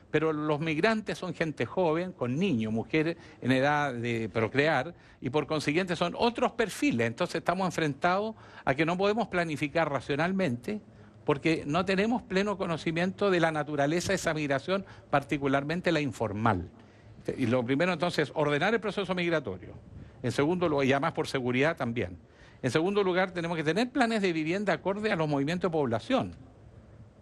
pero los migrantes son gente joven, con niños, mujeres en edad de procrear, y por consiguiente son otros perfiles. Entonces estamos enfrentados a que no podemos planificar racionalmente, porque no tenemos pleno conocimiento de la naturaleza de esa migración, particularmente la informal. Y lo primero entonces, ordenar el proceso migratorio. En segundo lugar, y además por seguridad también. En segundo lugar, tenemos que tener planes de vivienda acorde a los movimientos de población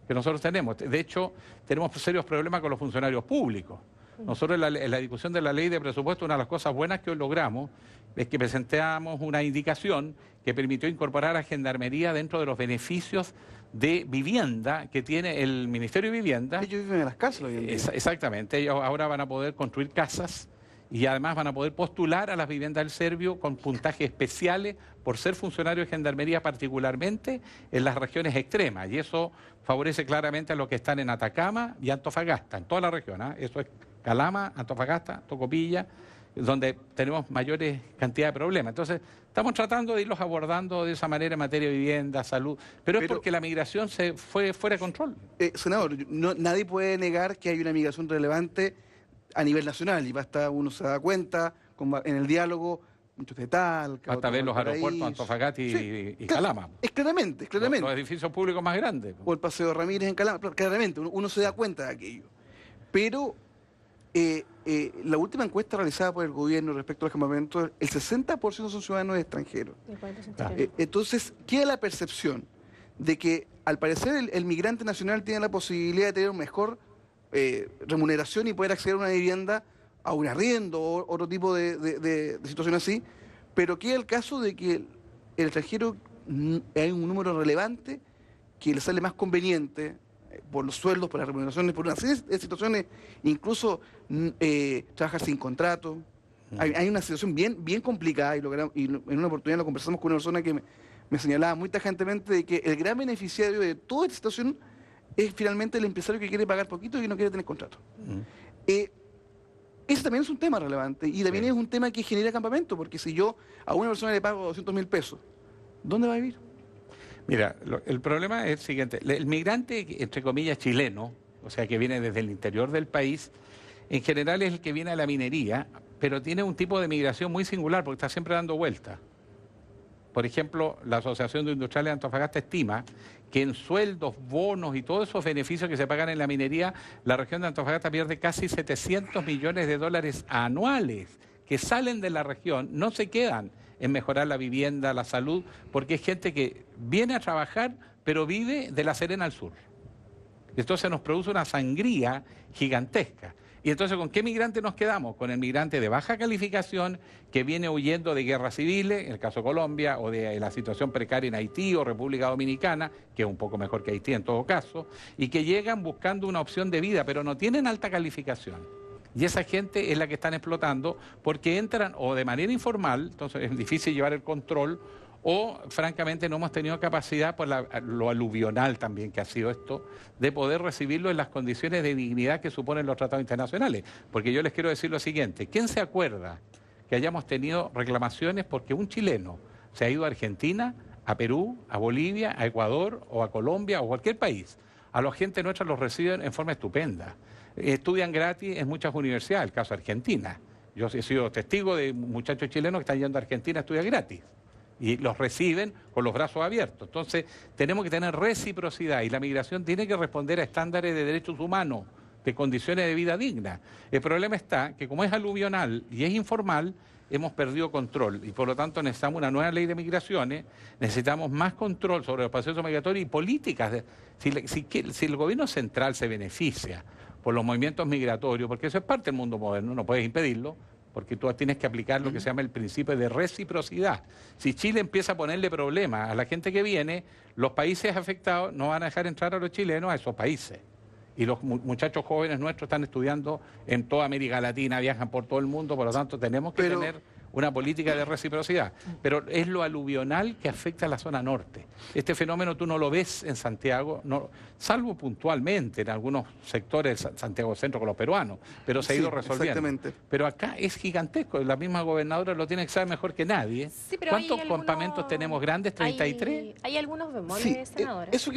que nosotros tenemos. De hecho, tenemos serios problemas con los funcionarios públicos. Nosotros en la discusión de la ley de presupuesto, una de las cosas buenas que hoy logramos es que presentamos una indicación que permitió incorporar a Gendarmería dentro de los beneficios de vivienda que tiene el Ministerio de Vivienda. Ellos viven en las casas hoy en día. Exactamente, ellos ahora van a poder construir casas y además van a poder postular a las viviendas del Servio con puntajes especiales por ser funcionarios de Gendarmería, particularmente en las regiones extremas. Y eso favorece claramente a los que están en Atacama y Antofagasta, en toda la región. Eso es Calama, Antofagasta, Tocopilla, donde tenemos mayores cantidades de problemas. Entonces, estamos tratando de irlos abordando de esa manera en materia de vivienda, salud, pero es porque la migración se fue fuera de control. Senador, nadie puede negar que hay una migración relevante a nivel nacional, y basta, uno se da cuenta en el diálogo, muchos de Talca, hasta ver los aeropuertos Antofagasta y Calama. Es claramente. Los edificios públicos más grandes. O el Paseo Ramírez en Calama, claramente, uno se da cuenta de aquello. Pero la última encuesta realizada por el gobierno respecto a los campamentos, el 60% son ciudadanos extranjeros. Entonces, queda la percepción de que, al parecer, el migrante nacional tiene la posibilidad de tener un mejor remuneración y poder acceder a una vivienda, a un arriendo o otro tipo de situación así, pero queda el caso de que el extranjero hay un número relevante que le sale más conveniente por los sueldos, por las remuneraciones, por una serie de situaciones, incluso trabajar sin contrato. Hay una situación bien complicada y en una oportunidad lo conversamos con una persona que me señalaba muy tajantemente de que el gran beneficiario de toda esta situación es finalmente el empresario que quiere pagar poquito y que no quiere tener contrato. Ese también es un tema relevante y también es un tema que genera campamento, porque si yo a una persona le pago 200.000 pesos, ¿dónde va a vivir? Mira, el problema es el siguiente. El migrante, entre comillas, chileno, o sea, que viene desde el interior del país, en general es el que viene a la minería, pero tiene un tipo de migración muy singular porque está siempre dando vueltas. Por ejemplo, la Asociación de Industriales de Antofagasta estima que en sueldos, bonos y todos esos beneficios que se pagan en la minería, la región de Antofagasta pierde casi 700 millones de dólares anuales que salen de la región, no se quedan en mejorar la vivienda, la salud, porque es gente que viene a trabajar, pero vive de La Serena al sur. Entonces nos produce una sangría gigantesca. Y entonces, ¿con qué migrante nos quedamos? Con el migrante de baja calificación que viene huyendo de guerras civiles, en el caso de Colombia, o de la situación precaria en Haití o República Dominicana, que es un poco mejor que Haití en todo caso, y que llegan buscando una opción de vida, pero no tienen alta calificación. Y esa gente es la que están explotando porque entran o de manera informal, entonces es difícil llevar el control, o francamente no hemos tenido capacidad, por lo aluvional también que ha sido esto, de poder recibirlo en las condiciones de dignidad que suponen los tratados internacionales. Porque yo les quiero decir lo siguiente, ¿quién se acuerda que hayamos tenido reclamaciones porque un chileno se ha ido a Argentina, a Perú, a Bolivia, a Ecuador o a Colombia o cualquier país? A la gente nuestra los reciben en forma estupenda. Estudian gratis en muchas universidades, el caso de Argentina. Yo he sido testigo de muchachos chilenos que están yendo a Argentina a estudiar gratis. Y los reciben con los brazos abiertos. Entonces, tenemos que tener reciprocidad y la migración tiene que responder a estándares de derechos humanos, de condiciones de vida dignas. El problema está que como es aluvional y es informal, hemos perdido control y por lo tanto necesitamos una nueva ley de migraciones, necesitamos más control sobre los procesos migratorios y políticas. Si el gobierno central se beneficia por los movimientos migratorios, porque eso es parte del mundo moderno, no puedes impedirlo, porque tú tienes que aplicar lo que se llama el principio de reciprocidad. Si Chile empieza a ponerle problemas a la gente que viene, los países afectados no van a dejar entrar a los chilenos a esos países. Y los muchachos jóvenes nuestros están estudiando en toda América Latina, viajan por todo el mundo, por lo tanto tenemos que tener una política de reciprocidad. Pero es lo aluvional que afecta a la zona norte. Este fenómeno tú no lo ves en Santiago, no, salvo puntualmente en algunos sectores de Santiago Centro con los peruanos, pero se ha ido resolviendo. Exactamente. Pero acá es gigantesco, la misma gobernadora lo tiene que saber mejor que nadie. Sí, pero ¿Cuántos hay campamentos tenemos grandes? 33. Hay algunos bemoles, senadora. Eso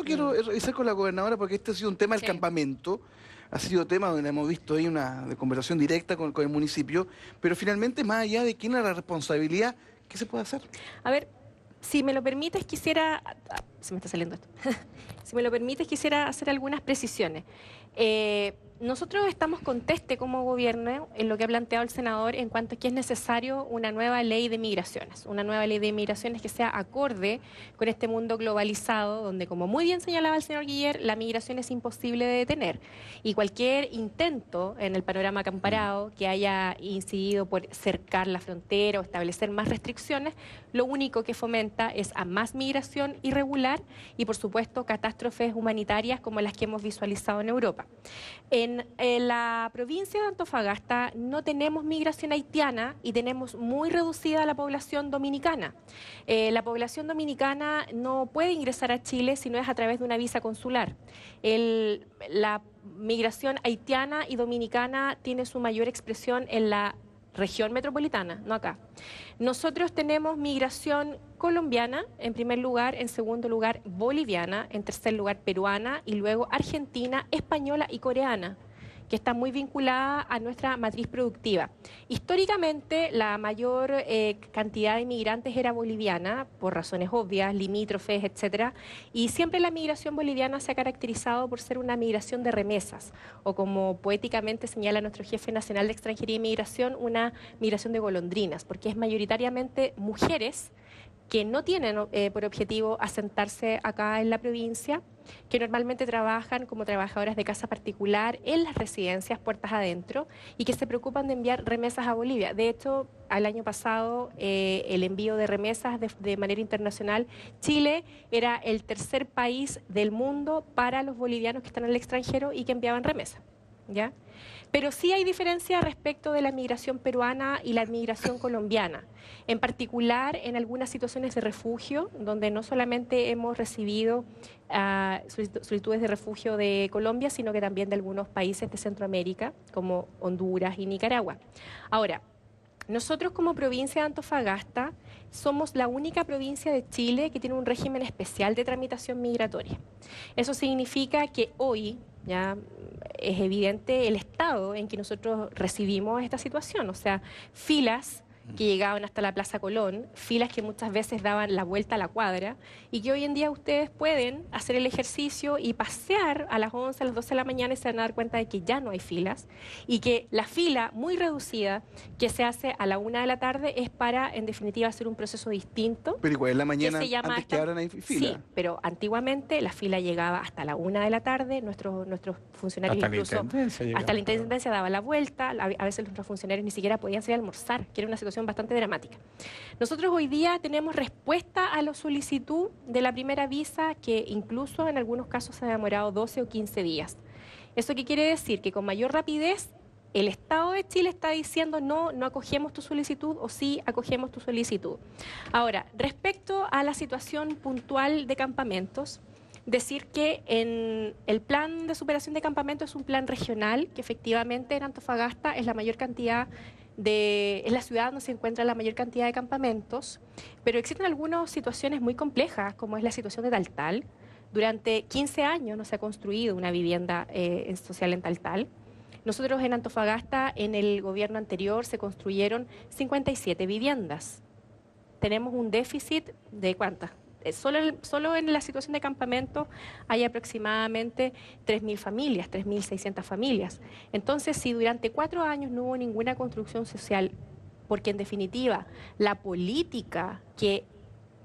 quiero revisar con la gobernadora, porque este ha sido un tema del campamento. Ha sido tema donde hemos visto ahí una conversación directa con el municipio, pero finalmente, más allá de quién es la responsabilidad, ¿qué se puede hacer? A ver, si me lo permites, quisiera... se me está saliendo esto. Si me lo permites, quisiera hacer algunas precisiones. nosotros estamos contestes como gobierno en lo que ha planteado el senador en cuanto a que es necesario una nueva ley de migraciones que sea acorde con este mundo globalizado, donde, como muy bien señalaba el señor Guiller, la migración es imposible de detener. Y cualquier intento en el panorama comparado que haya incidido por cercar la frontera o establecer más restricciones, lo único que fomenta es a más migración irregular y, por supuesto, catástrofes humanitarias como las que hemos visualizado en Europa. En la provincia de Antofagasta no tenemos migración haitiana y tenemos muy reducida la población dominicana. La población dominicana no puede ingresar a Chile si no es a través de una visa consular. La migración haitiana y dominicana tiene su mayor expresión en la región metropolitana, no acá. Nosotros tenemos migración colombiana en primer lugar, en segundo lugar boliviana, en tercer lugar peruana y luego argentina, española y coreana, que está muy vinculada a nuestra matriz productiva. Históricamente, la mayor cantidad de inmigrantes era boliviana, por razones obvias, limítrofes, etcétera, y siempre la migración boliviana se ha caracterizado por ser una migración de remesas, o como poéticamente señala nuestro jefe nacional de Extranjería y Migración, una migración de golondrinas, porque es mayoritariamente mujeres que no tienen por objetivo asentarse acá en la provincia, que normalmente trabajan como trabajadoras de casa particular en las residencias puertas adentro y que se preocupan de enviar remesas a Bolivia. De hecho, al año pasado, el envío de remesas de manera internacional, Chile era el tercer país del mundo para los bolivianos que están en el extranjero y que enviaban remesas, ¿ya? Pero sí hay diferencia respecto de la migración peruana y la migración colombiana, en particular en algunas situaciones de refugio, donde no solamente hemos recibido solicitudes de refugio de Colombia, sino que también de algunos países de Centroamérica, como Honduras y Nicaragua. Ahora, nosotros como provincia de Antofagasta somos la única provincia de Chile que tiene un régimen especial de tramitación migratoria. Eso significa que hoy ya es evidente el estado en que nosotros recibimos esta situación, o sea, filas que llegaban hasta la Plaza Colón, filas que muchas veces daban la vuelta a la cuadra y que hoy en día ustedes pueden hacer el ejercicio y pasear a las 11, a las 12 de la mañana y se van a dar cuenta de que ya no hay filas y que la fila muy reducida que se hace a la 1 de la tarde es para, en definitiva, hacer un proceso distinto. Pero igual en la mañana, que se llama antes que abran hay fila. Sí, pero antiguamente la fila llegaba hasta la 1 de la tarde, nuestros funcionarios Hasta la incluso intendencia llegaba. hasta la intendencia daba la vuelta, a veces nuestros funcionarios ni siquiera podían salir a almorzar, que era una situación bastante dramática. Nosotros hoy día tenemos respuesta a la solicitud de la primera visa que incluso en algunos casos se ha demorado 12 o 15 días. ¿Eso qué quiere decir? Que con mayor rapidez el Estado de Chile está diciendo no acogemos tu solicitud o sí acogemos tu solicitud. Ahora, respecto a la situación puntual de campamentos, decir que en el plan de superación de campamentos es un plan regional, que efectivamente en Antofagasta es la mayor cantidad es la ciudad donde se encuentra la mayor cantidad de campamentos, pero existen algunas situaciones muy complejas, como es la situación de Taltal. Durante 15 años no se ha construido una vivienda social en Taltal. Nosotros en Antofagasta, en el gobierno anterior, se construyeron 57 viviendas. Tenemos un déficit de ¿cuántas? Solo en la situación de campamento hay aproximadamente 3.000 familias, 3.600 familias. Entonces, si durante 4 años no hubo ninguna construcción social, porque en definitiva la política que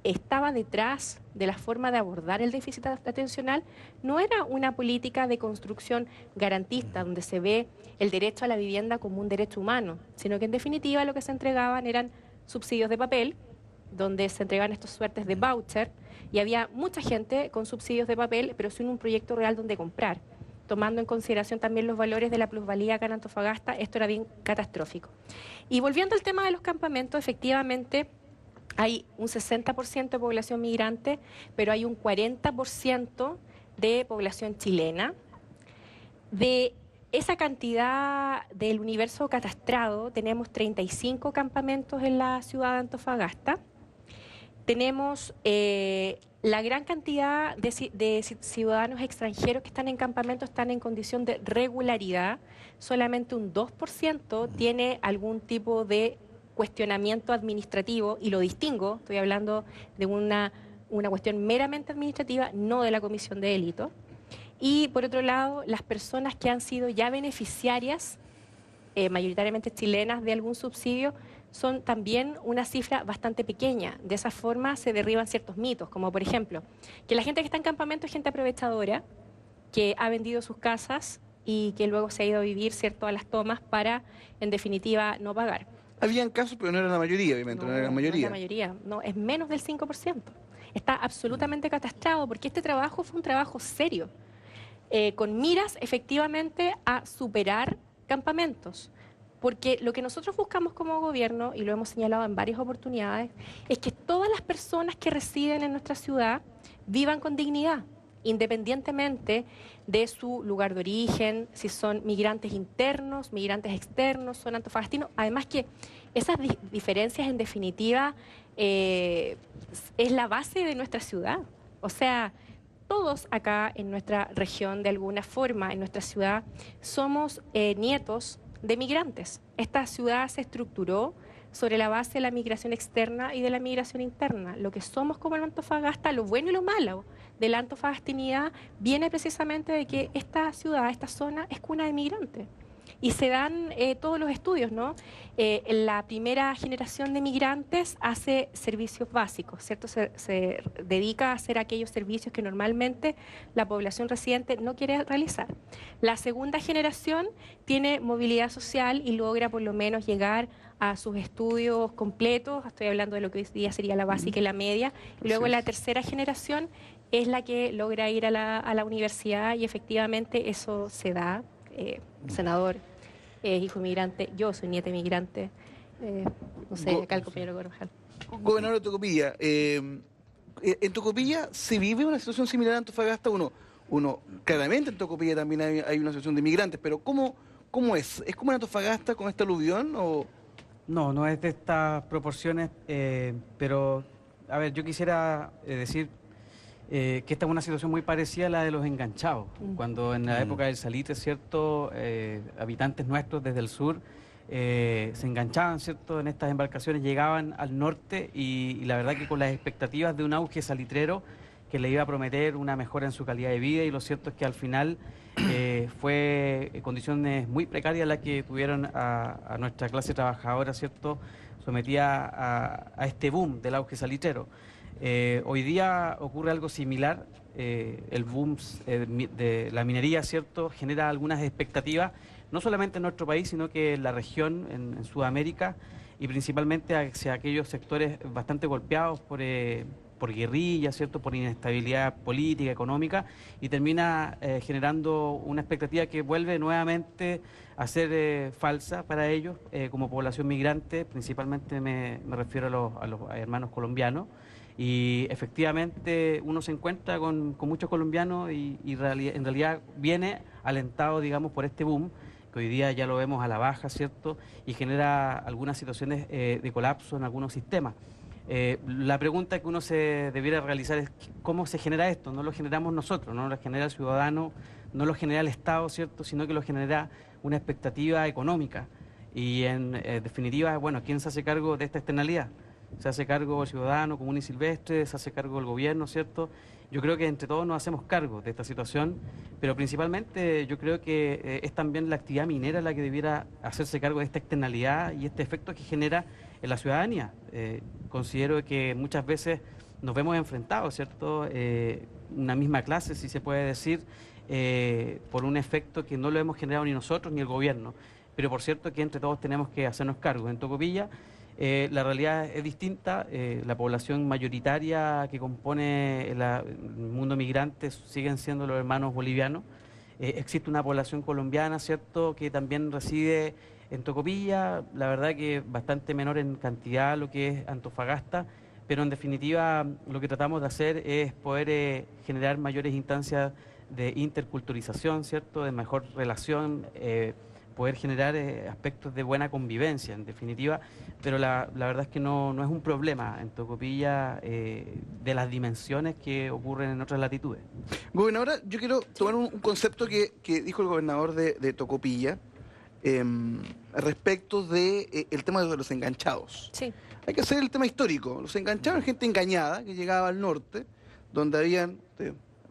estaba detrás de la forma de abordar el déficit atencional no era una política de construcción garantista, donde se ve el derecho a la vivienda como un derecho humano, sino que en definitiva lo que se entregaban eran subsidios de papel, donde se entregaban estos suertes de voucher, y había mucha gente con subsidios de papel, pero sin un proyecto real donde comprar. Tomando en consideración también los valores de la plusvalía acá en Antofagasta, esto era bien catastrófico. Y volviendo al tema de los campamentos, efectivamente hay un 60% de población migrante, pero hay un 40% de población chilena. De esa cantidad del universo catastrado, tenemos 35 campamentos en la ciudad de Antofagasta. Tenemos la gran cantidad de ciudadanos extranjeros que están en campamentos están en condición de regularidad. Solamente un 2% tiene algún tipo de cuestionamiento administrativo, y lo distingo, estoy hablando de una cuestión meramente administrativa, no de la comisión de delito. Y por otro lado, las personas que han sido ya beneficiarias, mayoritariamente chilenas, de algún subsidio, son también una cifra bastante pequeña. De esa forma se derriban ciertos mitos, como por ejemplo, que la gente que está en campamento es gente aprovechadora, que ha vendido sus casas y que luego se ha ido a vivir, ¿cierto?, a las tomas para, en definitiva, no pagar. Habían casos, pero no era la mayoría, obviamente, no era la mayoría. No es la mayoría, no, es menos del 5%. Está absolutamente catastrado porque este trabajo fue un trabajo serio, con miras efectivamente a superar campamentos. Porque lo que nosotros buscamos como gobierno, y lo hemos señalado en varias oportunidades, es que todas las personas que residen en nuestra ciudad vivan con dignidad, independientemente de su lugar de origen, si son migrantes internos, migrantes externos, son antofagastinos. Además que esas diferencias, en definitiva, es la base de nuestra ciudad. O sea, todos acá en nuestra región, de alguna forma, en nuestra ciudad, somos nietos de migrantes. Esta ciudad se estructuró sobre la base de la migración externa y de la migración interna. Lo que somos como el Antofagasta, lo bueno y lo malo de la antofagastinidad, viene precisamente de que esta ciudad, esta zona, es cuna de migrantes. Y se dan todos los estudios, ¿no? La primera generación de migrantes hace servicios básicos, ¿cierto? Se dedica a hacer aquellos servicios que normalmente la población residente no quiere realizar. La segunda generación tiene movilidad social y logra por lo menos llegar a sus estudios completos. Estoy hablando de lo que hoy día sería la básica y la media. Y luego la tercera generación es la que logra ir a la universidad, y efectivamente eso se da. Senador, hijo inmigrante, yo soy nieta inmigrante, no sé, acá el compañero Corojal. Gobernador de Tocopilla, en Tocopilla se vive una situación similar a Antofagasta. Uno claramente en Tocopilla también hay una situación de migrantes, pero ¿cómo es? ¿Es como en Antofagasta con este aluvión o...? No, no es de estas proporciones, pero, a ver, yo quisiera decir que esta es una situación muy parecida a la de los enganchados, cuando en la época del salitre, ¿cierto?, habitantes nuestros desde el sur se enganchaban, ¿cierto?, en estas embarcaciones, llegaban al norte y la verdad que con las expectativas de un auge salitrero que le iba a prometer una mejora en su calidad de vida, y lo cierto es que al final fue condiciones muy precarias las que tuvieron a nuestra clase trabajadora, ¿cierto?, sometida a este boom del auge salitrero. Hoy día ocurre algo similar, el boom de la minería, ¿cierto?, genera algunas expectativas, no solamente en nuestro país, sino que en la región, en Sudamérica, y principalmente hacia aquellos sectores bastante golpeados por guerrilla, ¿cierto?, por inestabilidad política, económica, y termina generando una expectativa que vuelve nuevamente a ser falsa para ellos, como población migrante. Principalmente me refiero a los hermanos colombianos. Y efectivamente uno se encuentra con muchos colombianos y en realidad viene alentado, digamos, por este boom, que hoy día ya lo vemos a la baja, ¿cierto?, y genera algunas situaciones de colapso en algunos sistemas. La pregunta que uno se debiera realizar es ¿cómo se genera esto? No lo generamos nosotros, no lo genera el ciudadano, no lo genera el Estado, ¿cierto?, sino que lo genera una expectativa económica. Y en definitiva, bueno, ¿quién se hace cargo de esta externalidad? Se hace cargo el ciudadano común y silvestre, se hace cargo el gobierno, ¿cierto? Yo creo que entre todos nos hacemos cargo de esta situación, pero principalmente yo creo que es también la actividad minera la que debiera hacerse cargo de esta externalidad y este efecto que genera en la ciudadanía. Considero que muchas veces nos vemos enfrentados, ¿cierto? Una misma clase, si se puede decir, por un efecto que no lo hemos generado ni nosotros ni el gobierno, pero por cierto que entre todos tenemos que hacernos cargo. En Tocopilla la realidad es distinta, la población mayoritaria que compone el mundo migrante siguen siendo los hermanos bolivianos. Existe una población colombiana, ¿cierto?, que también reside en Tocopilla, la verdad que bastante menor en cantidad lo que es Antofagasta, pero en definitiva lo que tratamos de hacer es poder generar mayores instancias de interculturalización, ¿cierto?, de mejor relación, poder generar aspectos de buena convivencia, en definitiva, pero la verdad es que no es un problema en Tocopilla de las dimensiones que ocurren en otras latitudes. Gobernadora, yo quiero tomar un concepto que dijo el gobernador de Tocopilla respecto de el tema de los enganchados. Sí. Hay que hacer el tema histórico. Los enganchados eran gente engañada que llegaba al norte, donde habían,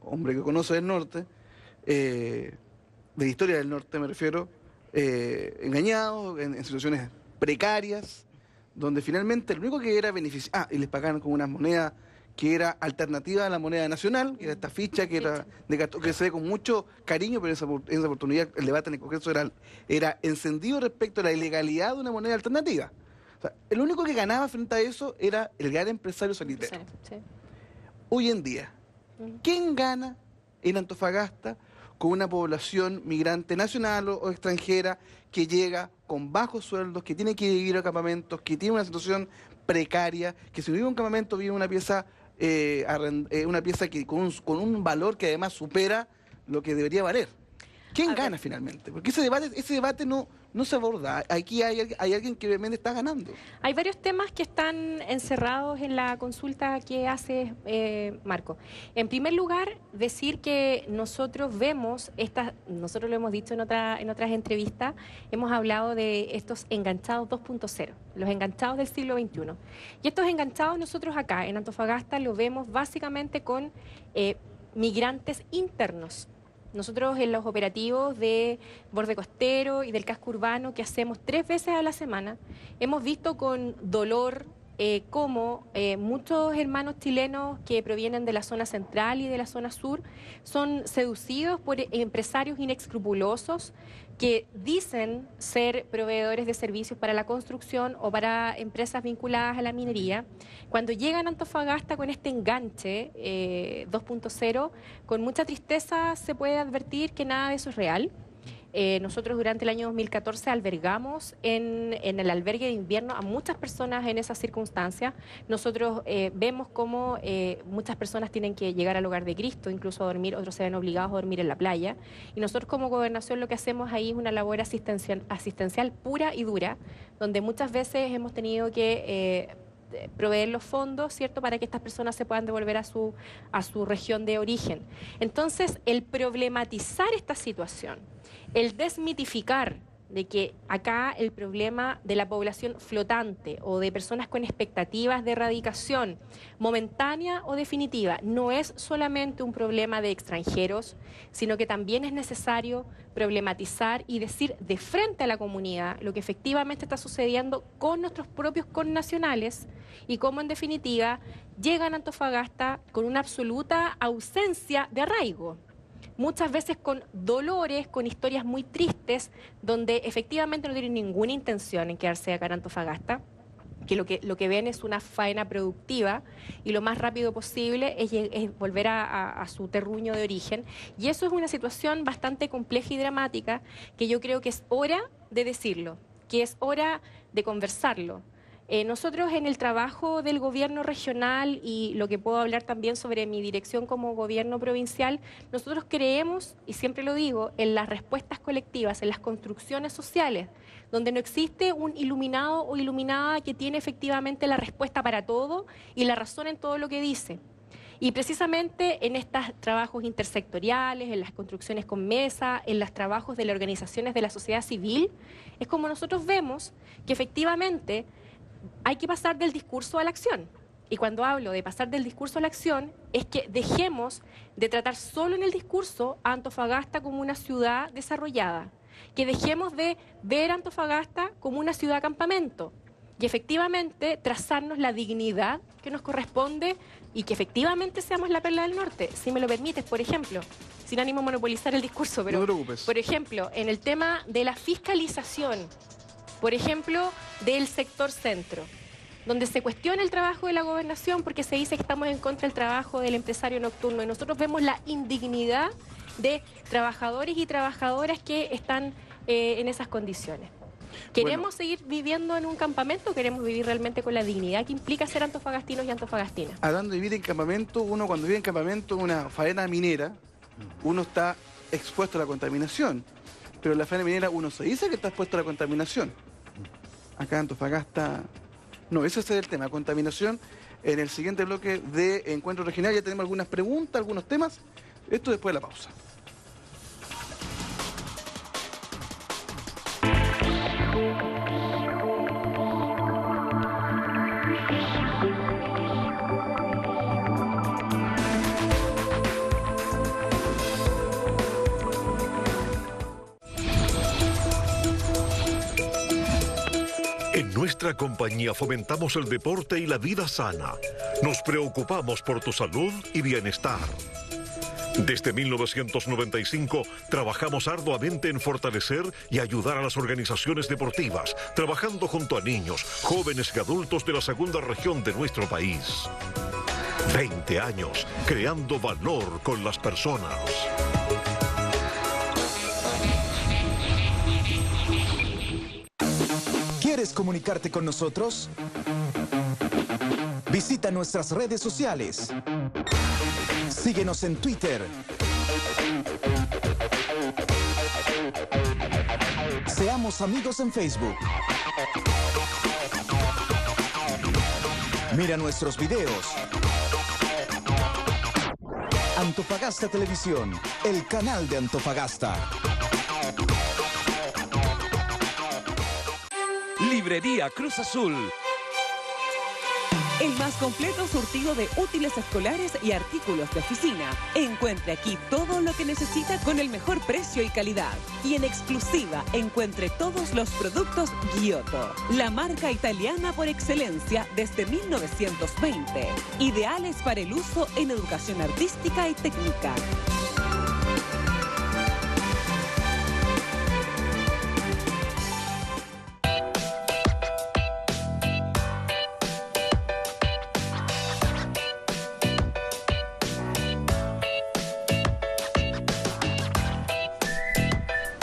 hombre que conoce el norte, de la historia del norte, me refiero, engañados, en situaciones precarias, donde finalmente lo único que era beneficiar, y les pagaron con una moneda que era alternativa a la moneda nacional, que era esta ficha que era de cartón, que se ve con mucho cariño, pero en esa oportunidad el debate en el Congreso era encendido respecto a la ilegalidad de una moneda alternativa. O sea, el único que ganaba frente a eso era el gran empresario solitario. Sí. Hoy en día, ¿quién gana en Antofagasta con una población migrante nacional o extranjera que llega con bajos sueldos, que tiene que vivir a campamentos, que tiene una situación precaria, que si no vive en un campamento vive en una pieza, una pieza que con un valor que además supera lo que debería valer? ¿Quién gana finalmente? Porque ese debate no se aborda. Aquí hay alguien que obviamente está ganando. Hay varios temas que están encerrados en la consulta que hace Marco. En primer lugar, decir que nosotros vemos, nosotros lo hemos dicho en otras entrevistas, hemos hablado de estos enganchados 2.0, los enganchados del siglo XXI. Y estos enganchados nosotros acá en Antofagasta los vemos básicamente con migrantes internos. Nosotros en los operativos de borde costero y del casco urbano que hacemos 3 veces a la semana, hemos visto con dolor cómo muchos hermanos chilenos que provienen de la zona central y de la zona sur son seducidos por empresarios inescrupulosos que dicen ser proveedores de servicios para la construcción o para empresas vinculadas a la minería. Cuando llegan a Antofagasta con este enganche 2.0, con mucha tristeza se puede advertir que nada de eso es real. Nosotros durante el año 2014 albergamos en el albergue de invierno a muchas personas en esas circunstancias. Nosotros vemos cómo muchas personas tienen que llegar al hogar de Cristo, incluso a dormir, otros se ven obligados a dormir en la playa. Y nosotros como gobernación lo que hacemos ahí es una labor asistencial pura y dura, donde muchas veces hemos tenido que proveer los fondos, ¿cierto?, para que estas personas se puedan devolver a su región de origen. Entonces, el problematizar esta situación, el desmitificar de que acá el problema de la población flotante o de personas con expectativas de erradicación momentánea o definitiva no es solamente un problema de extranjeros, sino que también es necesario problematizar y decir de frente a la comunidad lo que efectivamente está sucediendo con nuestros propios connacionales y cómo en definitiva llegan a Antofagasta con una absoluta ausencia de arraigo. Muchas veces con dolores, con historias muy tristes, donde efectivamente no tienen ninguna intención en quedarse acá en Antofagasta, que lo que ven es una faena productiva y lo más rápido posible es volver a su terruño de origen. Y eso es una situación bastante compleja y dramática que yo creo que es hora de decirlo, que es hora de conversarlo. Nosotros en el trabajo del gobierno regional y lo que puedo hablar también sobre mi dirección como gobierno provincial, nosotros creemos, y siempre lo digo, en las respuestas colectivas, en las construcciones sociales, donde no existe un iluminado o iluminada que tiene efectivamente la respuesta para todo y la razón en todo lo que dice. Y precisamente en estos trabajos intersectoriales, en las construcciones con mesa, en los trabajos de las organizaciones de la sociedad civil, es como nosotros vemos que efectivamente hay que pasar del discurso a la acción. Y cuando hablo de pasar del discurso a la acción, es que dejemos de tratar solo en el discurso a Antofagasta como una ciudad desarrollada, que dejemos de ver a Antofagasta como una ciudad campamento y efectivamente trazarnos la dignidad que nos corresponde y que efectivamente seamos la perla del norte. Si me lo permites, por ejemplo, sin ánimo de monopolizar el discurso, pero no te preocupes. Por ejemplo, en el tema de la fiscalización, por ejemplo, del sector centro, donde se cuestiona el trabajo de la gobernación porque se dice que estamos en contra del trabajo del empresario nocturno y nosotros vemos la indignidad de trabajadores y trabajadoras que están en esas condiciones. ¿Queremos seguir viviendo en un campamento o queremos vivir realmente con la dignidad que implica ser antofagastinos y antofagastinas? Hablando de vivir en campamento, uno cuando vive en campamento en una faena minera, uno está expuesto a la contaminación. Pero en la faena minera uno se dice que está expuesto a la contaminación. Acá en Antofagasta, no, ese es el tema, contaminación. En el siguiente bloque de Encuentro Regional ya tenemos algunas preguntas, algunos temas. Esto después de la pausa. nuestra compañía fomentamos el deporte y la vida sana. Nos preocupamos por tu salud y bienestar. Desde 1995 trabajamos arduamente en fortalecer y ayudar a las organizaciones deportivas, trabajando junto a niños, jóvenes y adultos de la segunda región de nuestro país. 20 años creando valor con las personas. ¿Quieres comunicarte con nosotros? Visita nuestras redes sociales. Síguenos en Twitter. Seamos amigos en Facebook. Mira nuestros videos. Antofagasta Televisión, el canal de Antofagasta. Librería Cruz Azul. El más completo surtido de útiles escolares y artículos de oficina. Encuentre aquí todo lo que necesita con el mejor precio y calidad. Y en exclusiva encuentre todos los productos Giotto, la marca italiana por excelencia desde 1920. Ideales para el uso en educación artística y técnica.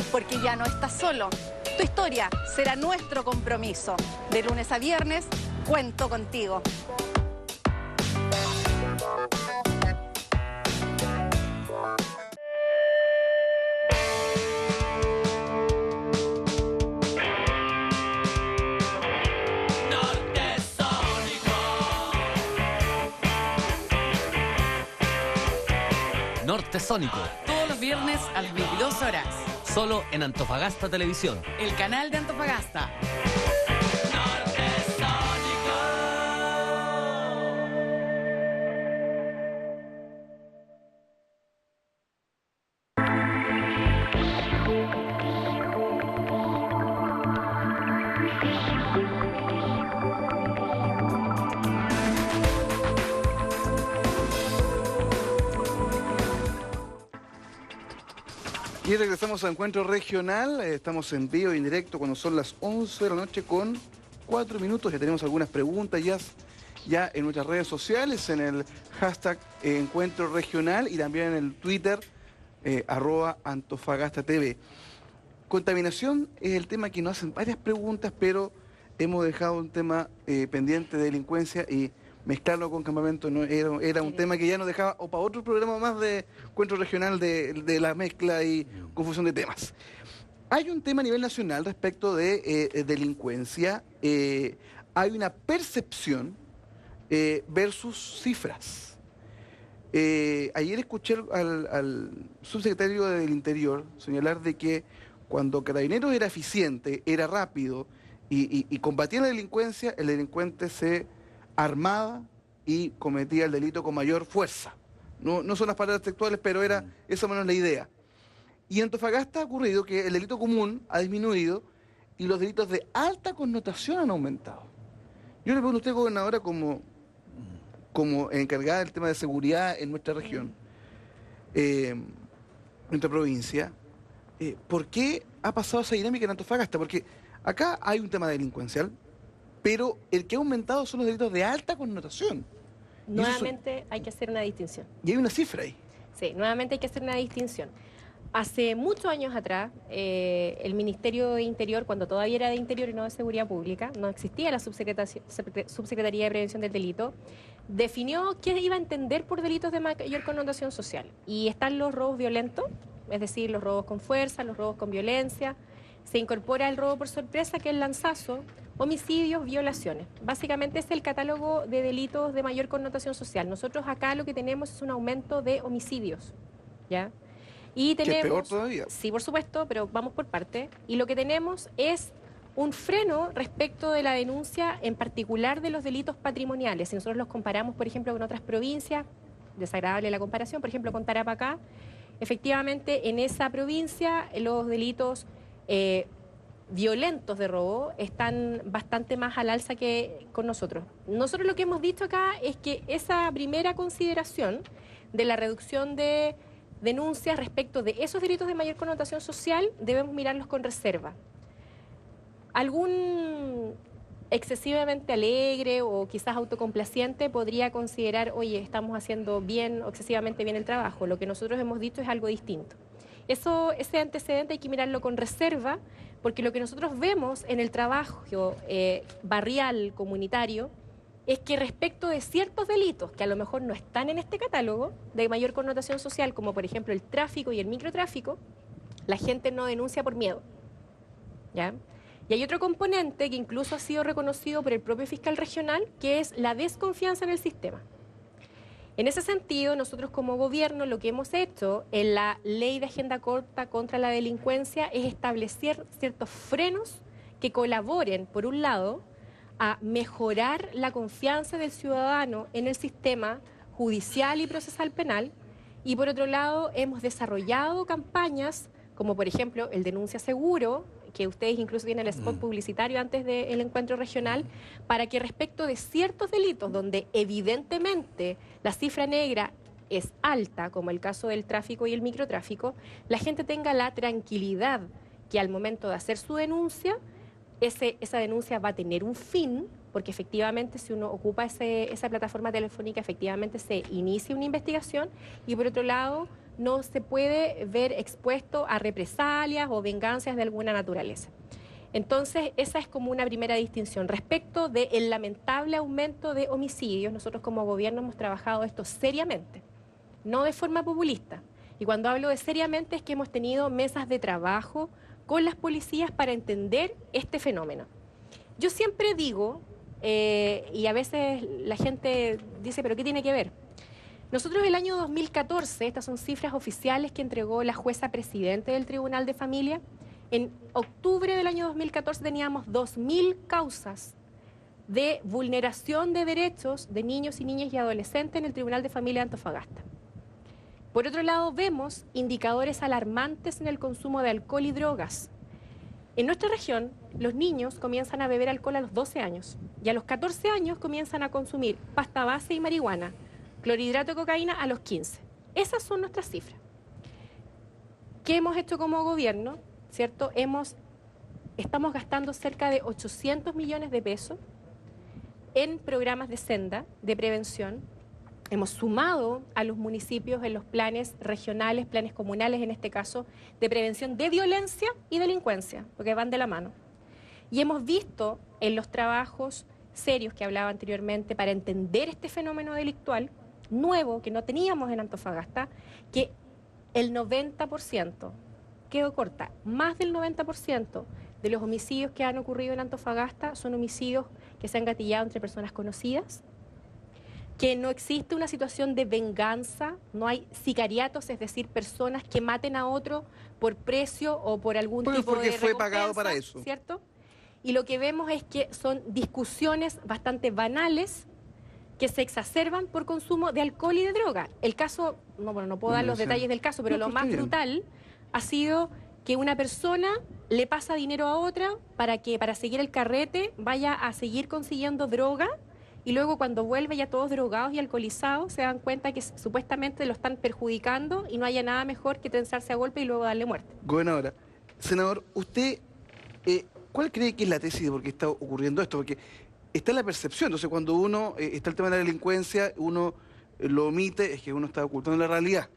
Porque ya no estás solo. Tu historia será nuestro compromiso. De lunes a viernes, cuento contigo. Norte Sónico. Todos los viernes a las 22 horas. Solo en Antofagasta Televisión. El canal de Antofagasta. Y regresamos a Encuentro Regional, estamos en vivo y en directo cuando son las 11 de la noche con 4 minutos. Ya tenemos algunas preguntas ya en nuestras redes sociales, en el hashtag Encuentro Regional y también en el Twitter, @AntofagastaTV. Contaminación es el tema que nos hacen varias preguntas, pero hemos dejado un tema pendiente de delincuencia y mezclarlo con campamento no era un tema que ya nos dejaba o para otro programa más de Encuentro Regional de la mezcla y confusión de temas. Hay un tema a nivel nacional respecto de delincuencia. Hay una percepción versus cifras. Ayer escuché al subsecretario del Interior señalar de que cuando Carabineros era eficiente, era rápido y combatía la delincuencia, el delincuente se armaba y cometía el delito con mayor fuerza. No son las palabras textuales, pero era esa o menos la idea. Y en Antofagasta ha ocurrido que el delito común ha disminuido y los delitos de alta connotación han aumentado. Yo le pregunto a usted, gobernadora, como encargada del tema de seguridad en nuestra región, en nuestra provincia, ¿por qué ha pasado esa dinámica en Antofagasta? Porque acá hay un tema delincuencial, pero el que ha aumentado son los delitos de alta connotación. Nuevamente hay que hacer una distinción. Y hay una cifra ahí. Sí, nuevamente hay que hacer una distinción. Hace muchos años atrás, el Ministerio de Interior, cuando todavía era de Interior y no de Seguridad Pública, no existía la Subsecretaría de Prevención del Delito, definió qué iba a entender por delitos de mayor connotación social. Y están los robos violentos, es decir, los robos con fuerza, los robos con violencia. Se incorpora el robo por sorpresa, que es el lanzazo, homicidios, violaciones. Básicamente es el catálogo de delitos de mayor connotación social. Nosotros acá lo que tenemos es un aumento de homicidios, ¿ya? Y tenemos, ¿que es peor todavía? Sí, por supuesto, pero vamos por parte. Y lo que tenemos es un freno respecto de la denuncia, en particular de los delitos patrimoniales. Si nosotros los comparamos, por ejemplo, con otras provincias, desagradable la comparación, por ejemplo, con Tarapacá, efectivamente en esa provincia los delitos violentos de robo están bastante más al alza que con nosotros. Nosotros lo que hemos dicho acá es que esa primera consideración de la reducción de denuncias respecto de esos delitos de mayor connotación social debemos mirarlos con reserva. Algún excesivamente alegre o quizás autocomplaciente podría considerar, oye, estamos haciendo bien o excesivamente bien el trabajo. Lo que nosotros hemos dicho es algo distinto. Ese antecedente hay que mirarlo con reserva, porque lo que nosotros vemos en el trabajo barrial, comunitario, es que respecto de ciertos delitos que a lo mejor no están en este catálogo de mayor connotación social, como por ejemplo el tráfico y el microtráfico, la gente no denuncia por miedo, ¿ya? Y hay otro componente que incluso ha sido reconocido por el propio fiscal regional, que es la desconfianza en el sistema. En ese sentido, nosotros como gobierno lo que hemos hecho en la ley de agenda corta contra la delincuencia es establecer ciertos frenos que colaboren, por un lado, a mejorar la confianza del ciudadano en el sistema judicial y procesal penal, y por otro lado hemos desarrollado campañas como por ejemplo el Denuncia Seguro, que ustedes incluso tienen el spot publicitario antes del encuentro regional, para que respecto de ciertos delitos donde evidentemente la cifra negra es alta, como el caso del tráfico y el microtráfico, la gente tenga la tranquilidad que al momento de hacer su denuncia, esa denuncia va a tener un fin, porque efectivamente si uno ocupa esa plataforma telefónica, efectivamente se inicia una investigación, y por otro lado no se puede ver expuesto a represalias o venganzas de alguna naturaleza. Entonces, esa es como una primera distinción. Respecto del lamentable aumento de homicidios, nosotros como gobierno hemos trabajado esto seriamente, no de forma populista. Y cuando hablo de seriamente es que hemos tenido mesas de trabajo con las policías para entender este fenómeno. Yo siempre digo, y a veces la gente dice, ¿pero qué tiene que ver? Nosotros el año 2014, estas son cifras oficiales que entregó la jueza presidente del Tribunal de Familia, en octubre del año 2014 teníamos 2.000 causas de vulneración de derechos de niños y niñas y adolescentes en el Tribunal de Familia de Antofagasta. Por otro lado, vemos indicadores alarmantes en el consumo de alcohol y drogas. En nuestra región, los niños comienzan a beber alcohol a los 12 años y a los 14 años comienzan a consumir pasta base y marihuana, clorhidrato de cocaína a los 15. Esas son nuestras cifras. ¿Qué hemos hecho como gobierno? ¿Cierto? Estamos gastando cerca de 800 millones de pesos en programas de senda, de prevención. Hemos sumado a los municipios en los planes regionales, planes comunales en este caso, de prevención de violencia y delincuencia, porque van de la mano. Y hemos visto en los trabajos serios que hablaba anteriormente para entender este fenómeno delictual nuevo que no teníamos en Antofagasta, que el 90%, quedó corta, más del 90% de los homicidios que han ocurrido en Antofagasta son homicidios que se han gatillado entre personas conocidas, que no existe una situación de venganza, no hay sicariatos, es decir, personas que maten a otro por precio o por algún tipo de porque fue recompensa, pagado para eso, ¿cierto? Y lo que vemos es que son discusiones bastante banales que se exacerban por consumo de alcohol y de droga. El caso, no puedo dar los detalles del caso, pero lo más brutal ha sido que una persona le pasa dinero a otra para seguir el carrete vaya a seguir consiguiendo droga, y luego cuando vuelve ya todos drogados y alcoholizados se dan cuenta que supuestamente lo están perjudicando y no haya nada mejor que tensarse a golpe y luego darle muerte. Gobernadora, senador, usted, ¿cuál cree que es la tesis de por qué está ocurriendo esto? Porque está la percepción, entonces cuando uno, está el tema de la delincuencia, uno lo omite, es que uno está ocultando la realidad.